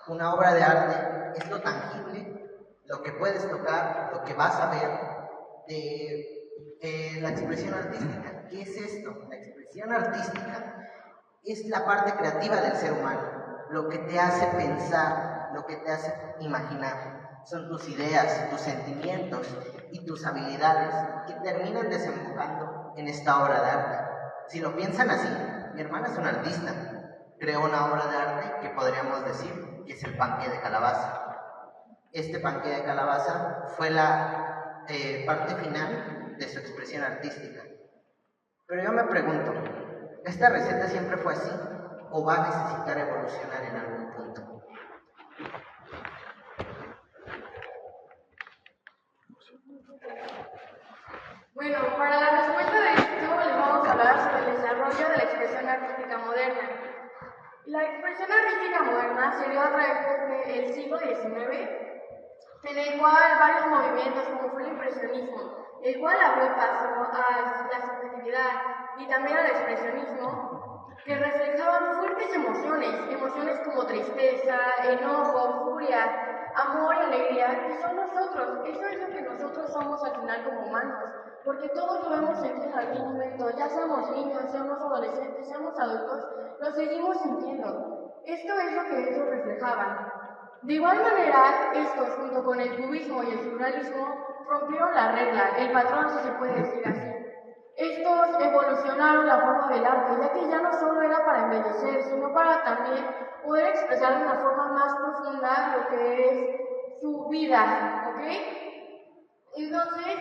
Una obra de arte es lo tangible, lo que puedes tocar, lo que vas a ver de la expresión artística, que es expresión artística es la parte creativa del ser humano, lo que te hace pensar, lo que te hace imaginar. Son tus ideas, tus sentimientos y tus habilidades que terminan desembocando en esta obra de arte. Si lo piensan así, mi hermana es una artista. Creó una obra de arte que podríamos decir que es el panqué de calabaza. Este panqué de calabaza fue la parte final de su expresión artística. Pero yo me pregunto, ¿esta receta siempre fue así o va a necesitar evolucionar en algún punto? Bueno, para la respuesta de esto les vamos a hablar sobre el desarrollo de la expresión artística moderna. La expresión artística moderna se dio a través del siglo XIX, en el cual varios movimientos, como fue el impresionismo, el cual abrió paso a la subjetividad y también al expresionismo, que reflejaban fuertes emociones como tristeza, enojo, furia, amor y alegría, que son nosotros. Eso es lo que nosotros somos al final como humanos, porque todos lo hemos sentido en algún momento, ya seamos niños, seamos adolescentes, seamos adultos, lo seguimos sintiendo. Esto es lo que ellos reflejaban. De igual manera, estos, junto con el cubismo y el surrealismo, rompieron la regla, el patrón, si se puede decir así. Estos evolucionaron la forma del arte, ya que ya no solo era para embellecer, sino para también poder expresar de una forma más profunda lo que es su vida, ¿ok? Entonces,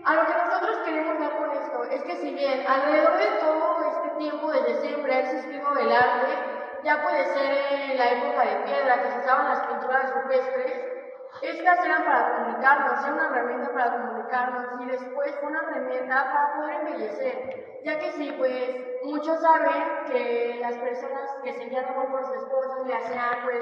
a lo que nosotros queremos dar con esto es que si bien alrededor de todo este tiempo, desde siempre ha existido el arte, ya puede ser en la época de piedra que se usaban las pinturas rupestres, estas eran para comunicarnos, era una herramienta para comunicarnos y después fue una herramienta para poder embellecer, ya que sí, pues muchos saben que las personas que sentían amor por sus esposas le hacían pues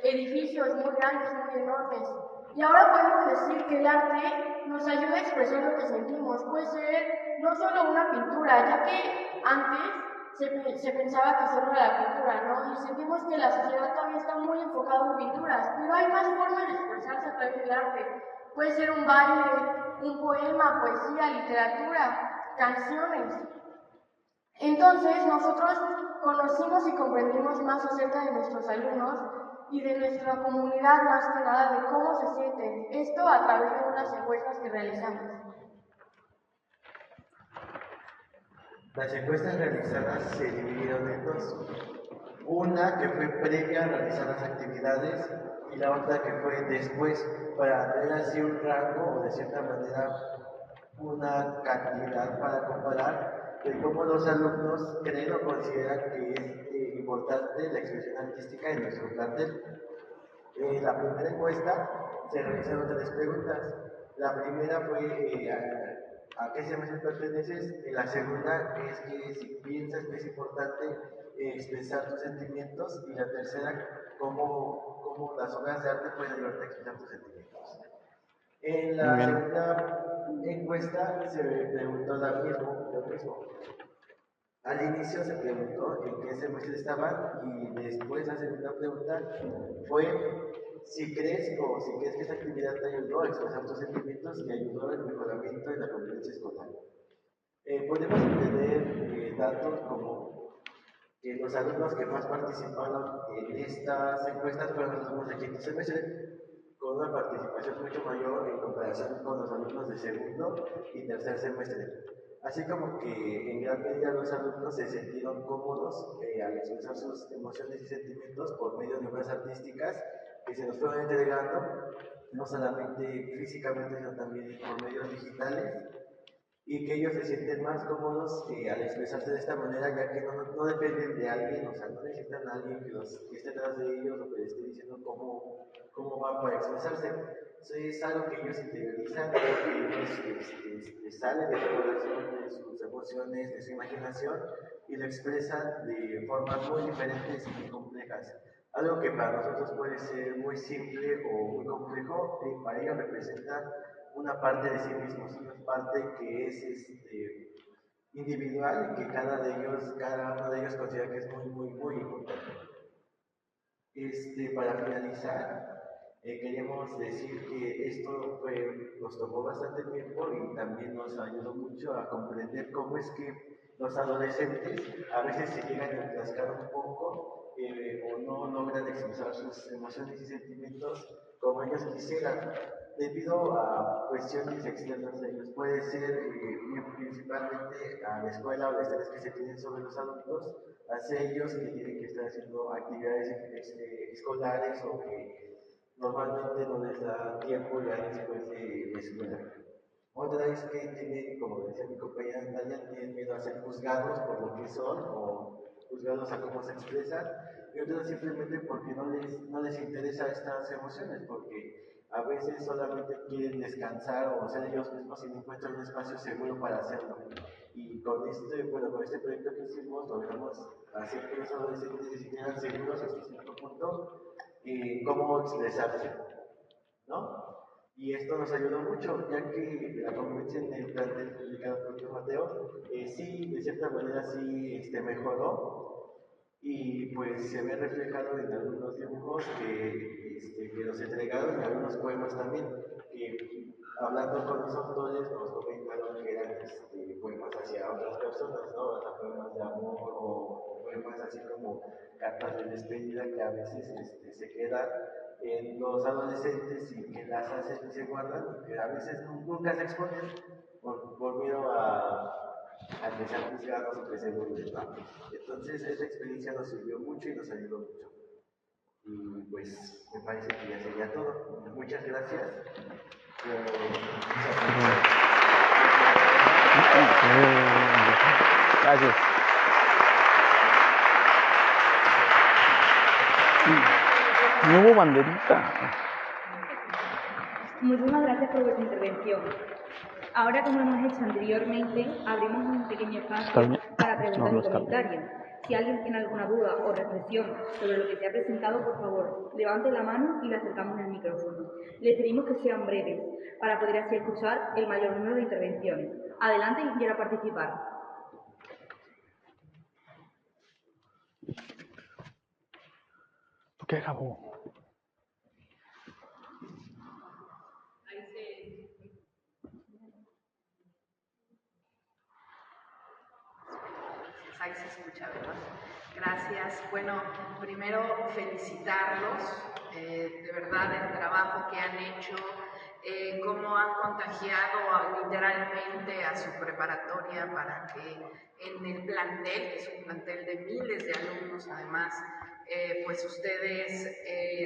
edificios muy grandes, muy enormes. Y ahora podemos decir que el arte nos ayuda a expresar lo que sentimos. Puede ser no solo una pintura, ya que antes se pensaba que solo era la pintura, ¿no? Y sentimos que la sociedad también está muy enfocada en pinturas, pero hay más formas de expresarse a través del arte. Puede ser un baile, un poema, poesía, literatura, canciones. Entonces, nosotros conocimos y comprendimos más acerca de nuestros alumnos y de nuestra comunidad, más que nada, de cómo se sienten. Esto a través de unas encuestas que realizamos. Las encuestas realizadas se dividieron en dos. Una que fue previa a realizar las actividades y la otra que fue después, para tener así un rango o de cierta manera una cantidad para comparar de cómo los alumnos creen o consideran que es importante la expresión artística en nuestro plantel. La primera encuesta se realizaron 3 preguntas. La primera fue ¿a qué semestre perteneces? Y la segunda es que si piensas que es importante expresar tus sentimientos. Y la tercera, cómo las obras de arte pueden ayudarte a expresar tus sentimientos. En la segunda encuesta se preguntó lo mismo. Al inicio se preguntó en qué semestre estaban y después la segunda pregunta fue si crees que esta actividad te ayudó a expresar tus sentimientos y ayudó al mejoramiento de la convivencia escolar. Podemos entender datos como que los alumnos que más participaron en estas encuestas fueron los alumnos de quinto semestre, con una participación mucho mayor en comparación con los alumnos de segundo y tercer semestre. Así como que en gran medida los alumnos se sintieron cómodos al expresar sus emociones y sentimientos por medio de obras artísticas que se nos fueron entregando, no solamente físicamente, sino también por medios digitales, y que ellos se sienten más cómodos al expresarse de esta manera, ya que no dependen de alguien, o sea, no necesitan a alguien que esté detrás de ellos o que les esté diciendo cómo va para expresarse. Eso es algo que ellos interiorizan, algo que ellos salen de la población, de sus emociones, de su imaginación, y lo expresan de formas muy diferentes y muy complejas. Algo que para nosotros puede ser muy simple o muy complejo, para ellos representa una parte de sí mismos, una parte que es individual y que cada uno de ellos considera que es muy importante. Para finalizar, queremos decir que esto nos tomó bastante tiempo y también nos ayudó mucho a comprender cómo es que los adolescentes a veces se llegan a enfrascar un poco o no logran expresar sus emociones y sentimientos como ellos quisieran, debido a cuestiones externas de ellos. Puede ser principalmente a la escuela o las tareas que se tienen sobre los adultos, hacia ellos que tienen que estar haciendo actividades escolares o que normalmente no les da tiempo ya después de la escuela. Otra es que tienen, como decía mi compañera Natalia, tienen miedo a ser juzgados por lo que son o juzgados a cómo se expresan, y otras simplemente porque no les interesa estas emociones, porque a veces solamente quieren descansar o ser ellos mismos y no encuentran un espacio seguro para hacerlo. Y con con este proyecto que hicimos, logramos hacer que los adolescentes se sintieran seguros hasta cierto punto en cómo expresarse, ¿no? Y esto nos ayudó mucho, ya que la convivencia en el plantel publicado por Dr. Mateo, sí, de cierta manera sí mejoró, y pues se ve reflejado en algunos dibujos que nos entregaron y algunos poemas también, que hablando con los autores nos comentaron que eran poemas hacia otras personas, ¿no? Hasta poemas de amor o poemas así como cartas de despedida que a veces se quedan en los adolescentes y que las hacen y se guardan, y que a veces nunca se exponen por miedo a que sean juzgados o que se burlen, ¿no? Entonces esta experiencia nos sirvió mucho y nos ayudó mucho. Y pues me parece que ya sería todo. Muchas gracias. Gracias. No hubo banderita. Muchísimas gracias por vuestra intervención. Ahora, como hemos hecho anteriormente, abrimos un pequeño espacio para preguntas y comentarios. Si alguien tiene alguna duda o reflexión sobre lo que se ha presentado, por favor, levante la mano y le acercamos el micrófono. Les pedimos que sean breves, para poder así escuchar el mayor número de intervenciones. Adelante, quien quiera participar. ¿Por qué, Gabo? Ahí se escucha, ¿verdad? Gracias. Bueno, primero felicitarlos, de verdad, el trabajo que han hecho, cómo han contagiado literalmente a su preparatoria para que en el plantel, que es un plantel de miles de alumnos además, pues ustedes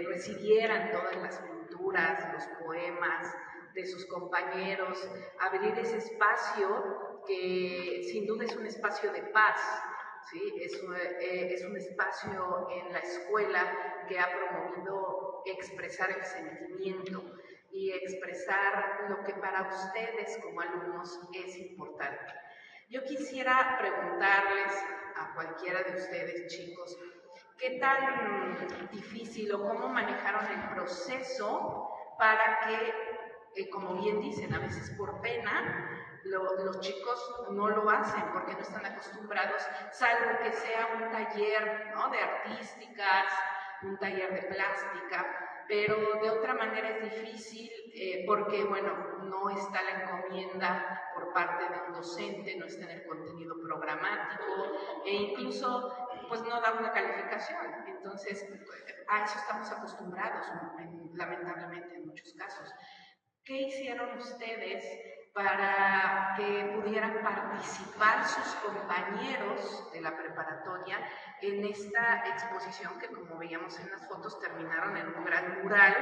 recibieran todas las pinturas, los poemas de sus compañeros, abrir ese espacio que sin duda es un espacio de paz, ¿sí? Es un espacio en la escuela que ha promovido expresar el sentimiento y expresar lo que para ustedes como alumnos es importante. Yo quisiera preguntarles a cualquiera de ustedes, chicos, ¿qué tan difícil o cómo manejaron el proceso para que, como bien dicen, a veces por pena, los chicos no lo hacen porque no están acostumbrados, salvo que sea un taller, ¿no?, de artísticas, un taller de plástica, pero de otra manera es difícil porque, bueno, no está la encomienda por parte de un docente, no está en el contenido programático e incluso pues no da una calificación. Entonces, a eso estamos acostumbrados, lamentablemente en muchos casos. ¿Qué hicieron ustedes para que pudieran participar sus compañeros de la preparatoria en esta exposición que, como veíamos en las fotos, terminaron en un gran mural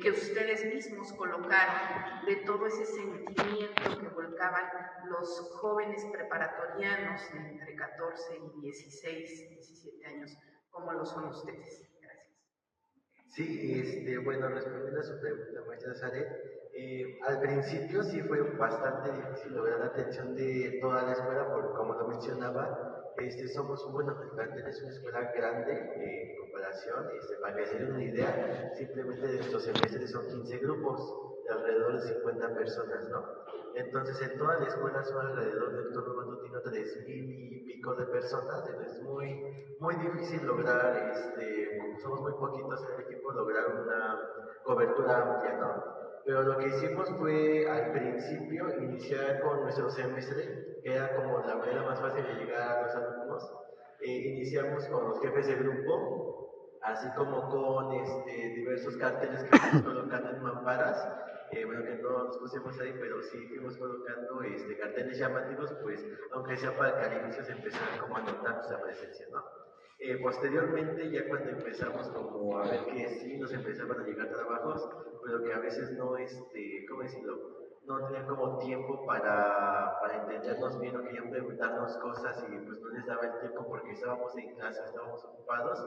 que ustedes mismos colocaron de todo ese sentimiento que volcaban los jóvenes preparatorianos de entre 14 y 16, 17 años, como lo son ustedes? Sí, bueno, respondiendo a su pregunta, maestra Sare, al principio sí fue bastante difícil lograr la atención de toda la escuela, porque como lo mencionaba, el plantel es una escuela grande en comparación, para que se den una idea, simplemente de nuestros semestres son 15 grupos, de alrededor de 50 personas, ¿no? Entonces, en toda la escuela son alrededor del turno matutino 3,000 y pico de personas, entonces es muy difícil lograr, somos muy poquitos en el equipo, lograr una cobertura amplia, ¿no? Pero lo que hicimos fue al principio iniciar con nuestro semestre, que era como la manera más fácil de llegar a los alumnos. Iniciamos con los jefes de grupo, así como con diversos carteles que fuimos colocando en mamparas. Bueno, que no nos pusimos ahí, pero sí fuimos colocando carteles llamativos, pues, aunque sea para que al inicio se empezara como a notar nuestra presencia, ¿no? Posteriormente, ya cuando empezamos como a ver que sí nos empezaban a llegar trabajos, pero que a veces no, ¿cómo decirlo? No tenían como tiempo para entendernos bien o querían preguntarnos cosas y pues no les daba el tiempo porque estábamos en clase, estábamos ocupados.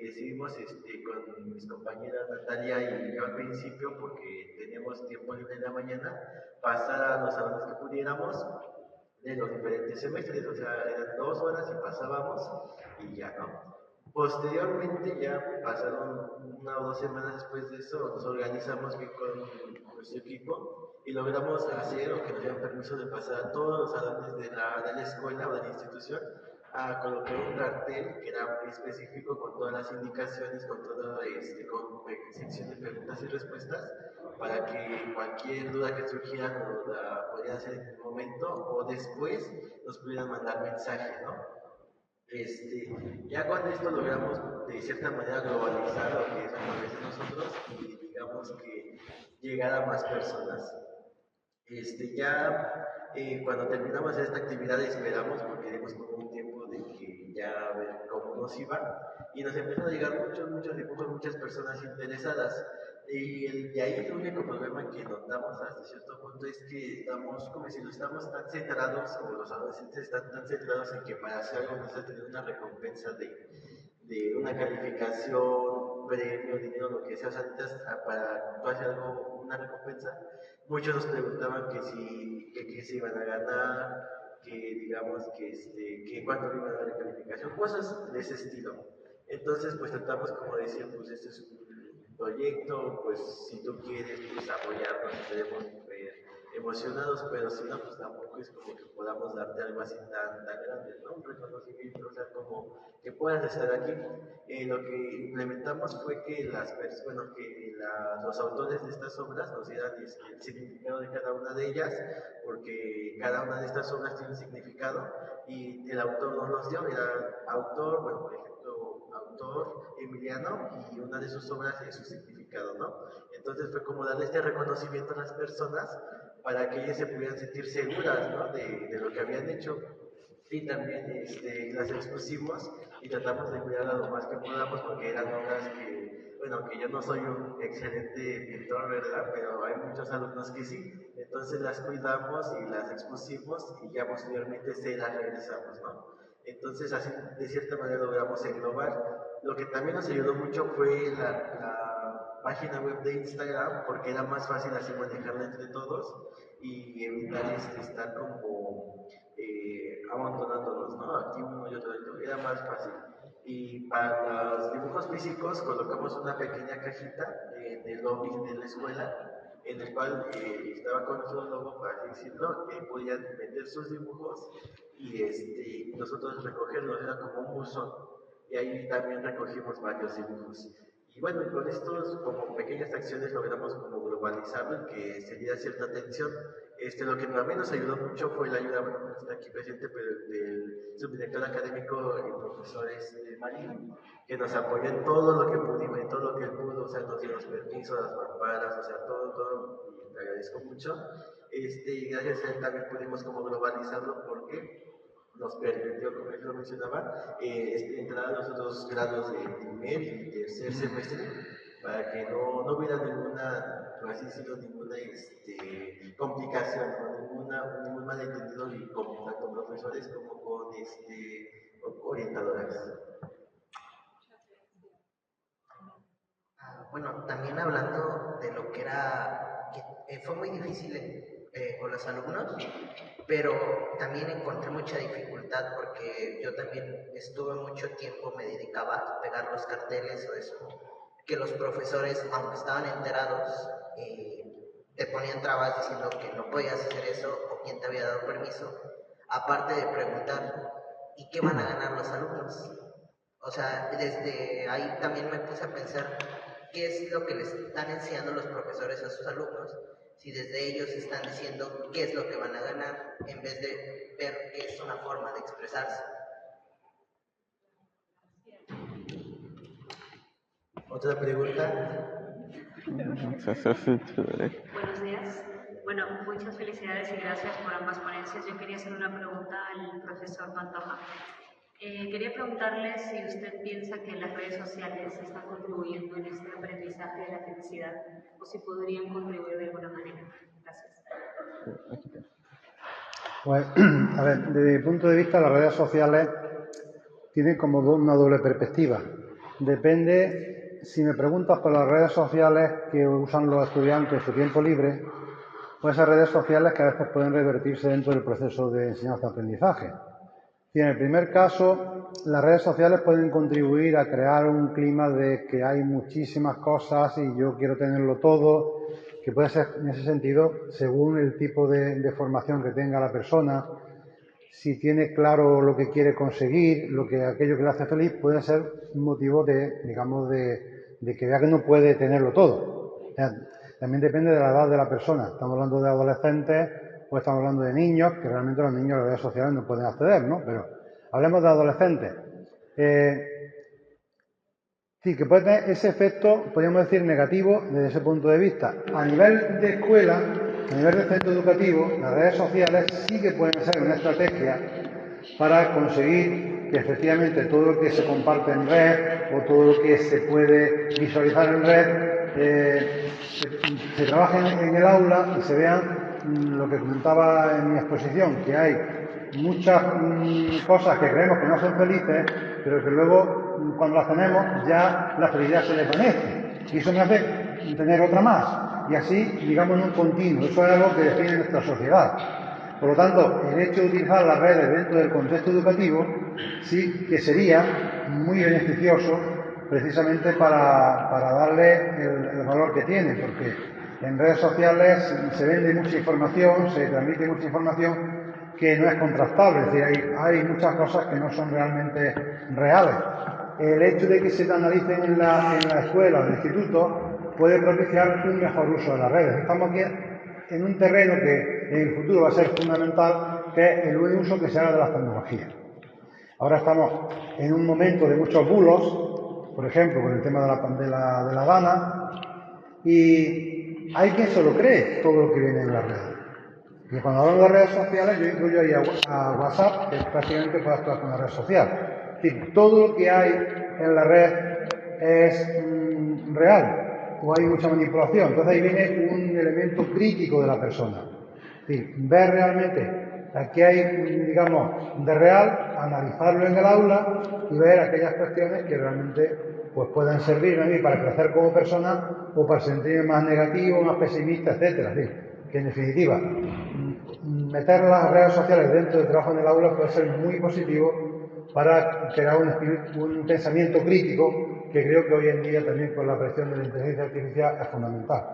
Decidimos con mis compañeras Natalia y yo al principio, porque teníamos tiempo libre en la mañana, pasar a los salones que pudiéramos de los diferentes semestres, o sea, eran 2 horas y pasábamos y ya, ¿no? Posteriormente, ya pasaron 1 o 2 semanas después de eso, nos organizamos bien con nuestro equipo y logramos hacer o que nos dieron permiso de pasar a todos los salones de la escuela o de la institución a colocar un cartel que era específico con todas las indicaciones, con toda con sección de preguntas y respuestas, para que cualquier duda que surgiera nos la podrían hacer en el momento o después nos pudieran mandar mensaje, ¿no? Ya con esto logramos de cierta manera globalizar lo que es a través de nosotros y digamos que llegar a más personas. Ya cuando terminamos esta actividad esperamos porque dimos como un tiempo de que ya a ver cómo nos iba y nos empezaron a llegar muchos dibujos, muchas personas interesadas. Y de ahí el único problema que notamos hasta cierto punto es que estamos como si no estamos tan centrados o los adolescentes están tan centrados en que para hacer algo necesitan tener una recompensa de una calificación, premio, dinero, lo que sea, o sea, para tú hacer algo, una recompensa. Muchos nos preguntaban que se iban a ganar, que digamos que cuánto iban a dar de calificación, cosas de ese estilo. Entonces, pues tratamos como de decir, pues este es un proyecto, pues si tú quieres, pues apoyarnos, estaremos emocionados, pero si no, pues tampoco es como que podamos darte algo así tan grande, ¿no? Un reconocimiento, o sea, como que puedas estar aquí. Lo que implementamos fue que los autores de estas obras nos dieran el significado de cada una de ellas, porque cada una de estas obras tiene un significado y el autor nos los dio, era autor, bueno, por ejemplo, autor Emiliano, y una de sus obras es su significado, ¿no? Entonces fue como darle este reconocimiento a las personas para que ellas se pudieran sentir seguras, ¿no? de lo que habían hecho. Y también las expusimos y tratamos de cuidarlas lo más que podamos porque eran obras que, bueno, que yo no soy un excelente pintor, ¿verdad? Pero hay muchos alumnos que sí. Entonces las cuidamos y las expusimos y ya posteriormente se las regresamos, ¿no? Entonces así de cierta manera logramos englobar. Lo que también nos ayudó mucho fue la página web de Instagram, porque era más fácil así manejarla entre todos y evitar estar como amontonándolos, ¿no? Aquí uno y otro, era más fácil. Y para los dibujos físicos colocamos una pequeña cajita en el lobby de la escuela, en el cual estaba con nuestro logo, para así decirlo, podían meter sus dibujos y nosotros recogerlos, era como un buzón. Y ahí también recogimos varios dibujos. Y bueno, con estos como pequeñas acciones logramos como globalizarlo y que se diera cierta atención. Lo que también nos ayudó mucho fue la ayuda, bueno, no está aquí presente, pero del subdirector académico y profesor Marín, que nos apoyó en todo lo que pudimos, en todo lo que él pudo, o sea, nos dio los permisos, las mamparas, o sea, todo, y le agradezco mucho. Y gracias a él también pudimos como globalizarlo porque nos permitió, como él lo mencionaba, entrar a los otros grados de primer y tercer semestre para que no hubiera ninguna, por así decirlo, ninguna complicación, ¿no? ningún malentendido ni con tanto profesores como con orientadoras. Bueno, también hablando de lo que era, que fue muy difícil con los alumnos, pero también encontré mucha dificultad porque yo también estuve mucho tiempo, me dedicaba a pegar los carteles o eso, que los profesores, aunque estaban enterados, te ponían trabas diciendo que no podías hacer eso o quién te había dado permiso, aparte de preguntar, ¿y qué van a ganar los alumnos? O sea, desde ahí también me puse a pensar, qué es lo que les están enseñando los profesores a sus alumnos, si desde ellos están diciendo qué es lo que van a ganar, en vez de ver que es una forma de expresarse. ¿Otra pregunta? Buenos días. Bueno, muchas felicidades y gracias por ambas ponencias. Yo quería hacer una pregunta al profesor Pantoja. Quería preguntarle si usted piensa que las redes sociales están contribuyendo en este aprendizaje de la felicidad o si podrían contribuir de alguna manera. Gracias. Pues, a ver, desde mi punto de vista, las redes sociales tienen como una doble perspectiva. Depende, si me preguntas por las redes sociales que usan los estudiantes en su tiempo libre, pues esas redes sociales que a veces pueden revertirse dentro del proceso de enseñanza-aprendizaje. Y en el primer caso, las redes sociales pueden contribuir a crear un clima de que hay muchísimas cosas y yo quiero tenerlo todo, que puede ser en ese sentido, según el tipo de formación que tenga la persona, si tiene claro lo que quiere conseguir, aquello que le hace feliz, puede ser un motivo de, digamos, de que vea que no puede tenerlo todo. O sea, también depende de la edad de la persona. Estamos hablando de adolescentes o estamos hablando de niños, que realmente los niños a las redes sociales no pueden acceder, ¿no? Pero hablemos de adolescentes. Sí, que puede tener ese efecto, podríamos decir, negativo desde ese punto de vista. A nivel de escuela, a nivel de centro educativo, las redes sociales sí que pueden ser una estrategia para conseguir que efectivamente todo lo que se comparte en red o todo lo que se puede visualizar en red se trabaje en el aula y se vean lo que comentaba en mi exposición, que hay muchas cosas que creemos que no son felices, pero que luego cuando las tenemos ya la felicidad se desvanece y eso me hace tener otra más y así digamos en un continuo. Eso es algo que define nuestra sociedad. Por lo tanto, el hecho de utilizar las redes dentro del contexto educativo sí que sería muy beneficioso precisamente para darle el valor que tiene, porque en redes sociales se vende mucha información, se transmite mucha información que no es contrastable, es decir, hay muchas cosas que no son realmente reales. El hecho de que se analicen en la escuela o en el instituto puede propiciar un mejor uso de las redes. Estamos aquí en un terreno que en el futuro va a ser fundamental, que es el buen uso que se haga de las tecnologías. Ahora estamos en un momento de muchos bulos, por ejemplo, con el tema de la Dana, y hay quien se lo cree todo lo que viene en las redes. Y cuando hablamos de redes sociales, yo incluyo ahí a WhatsApp, que prácticamente puede actuar como una red social. Es decir, todo lo que hay en la red es real, o hay mucha manipulación. Entonces ahí viene un elemento crítico de la persona. Es decir, ver realmente aquí hay, digamos, de real, analizarlo en el aula y ver aquellas cuestiones que realmente pues puedan servir a mí para crecer como persona o para sentirme más negativo, más pesimista, etcétera. Es decir, que en definitiva, meter las redes sociales dentro del trabajo en el aula puede ser muy positivo para crear un pensamiento crítico que creo que hoy en día también con la presión de la inteligencia artificial es fundamental.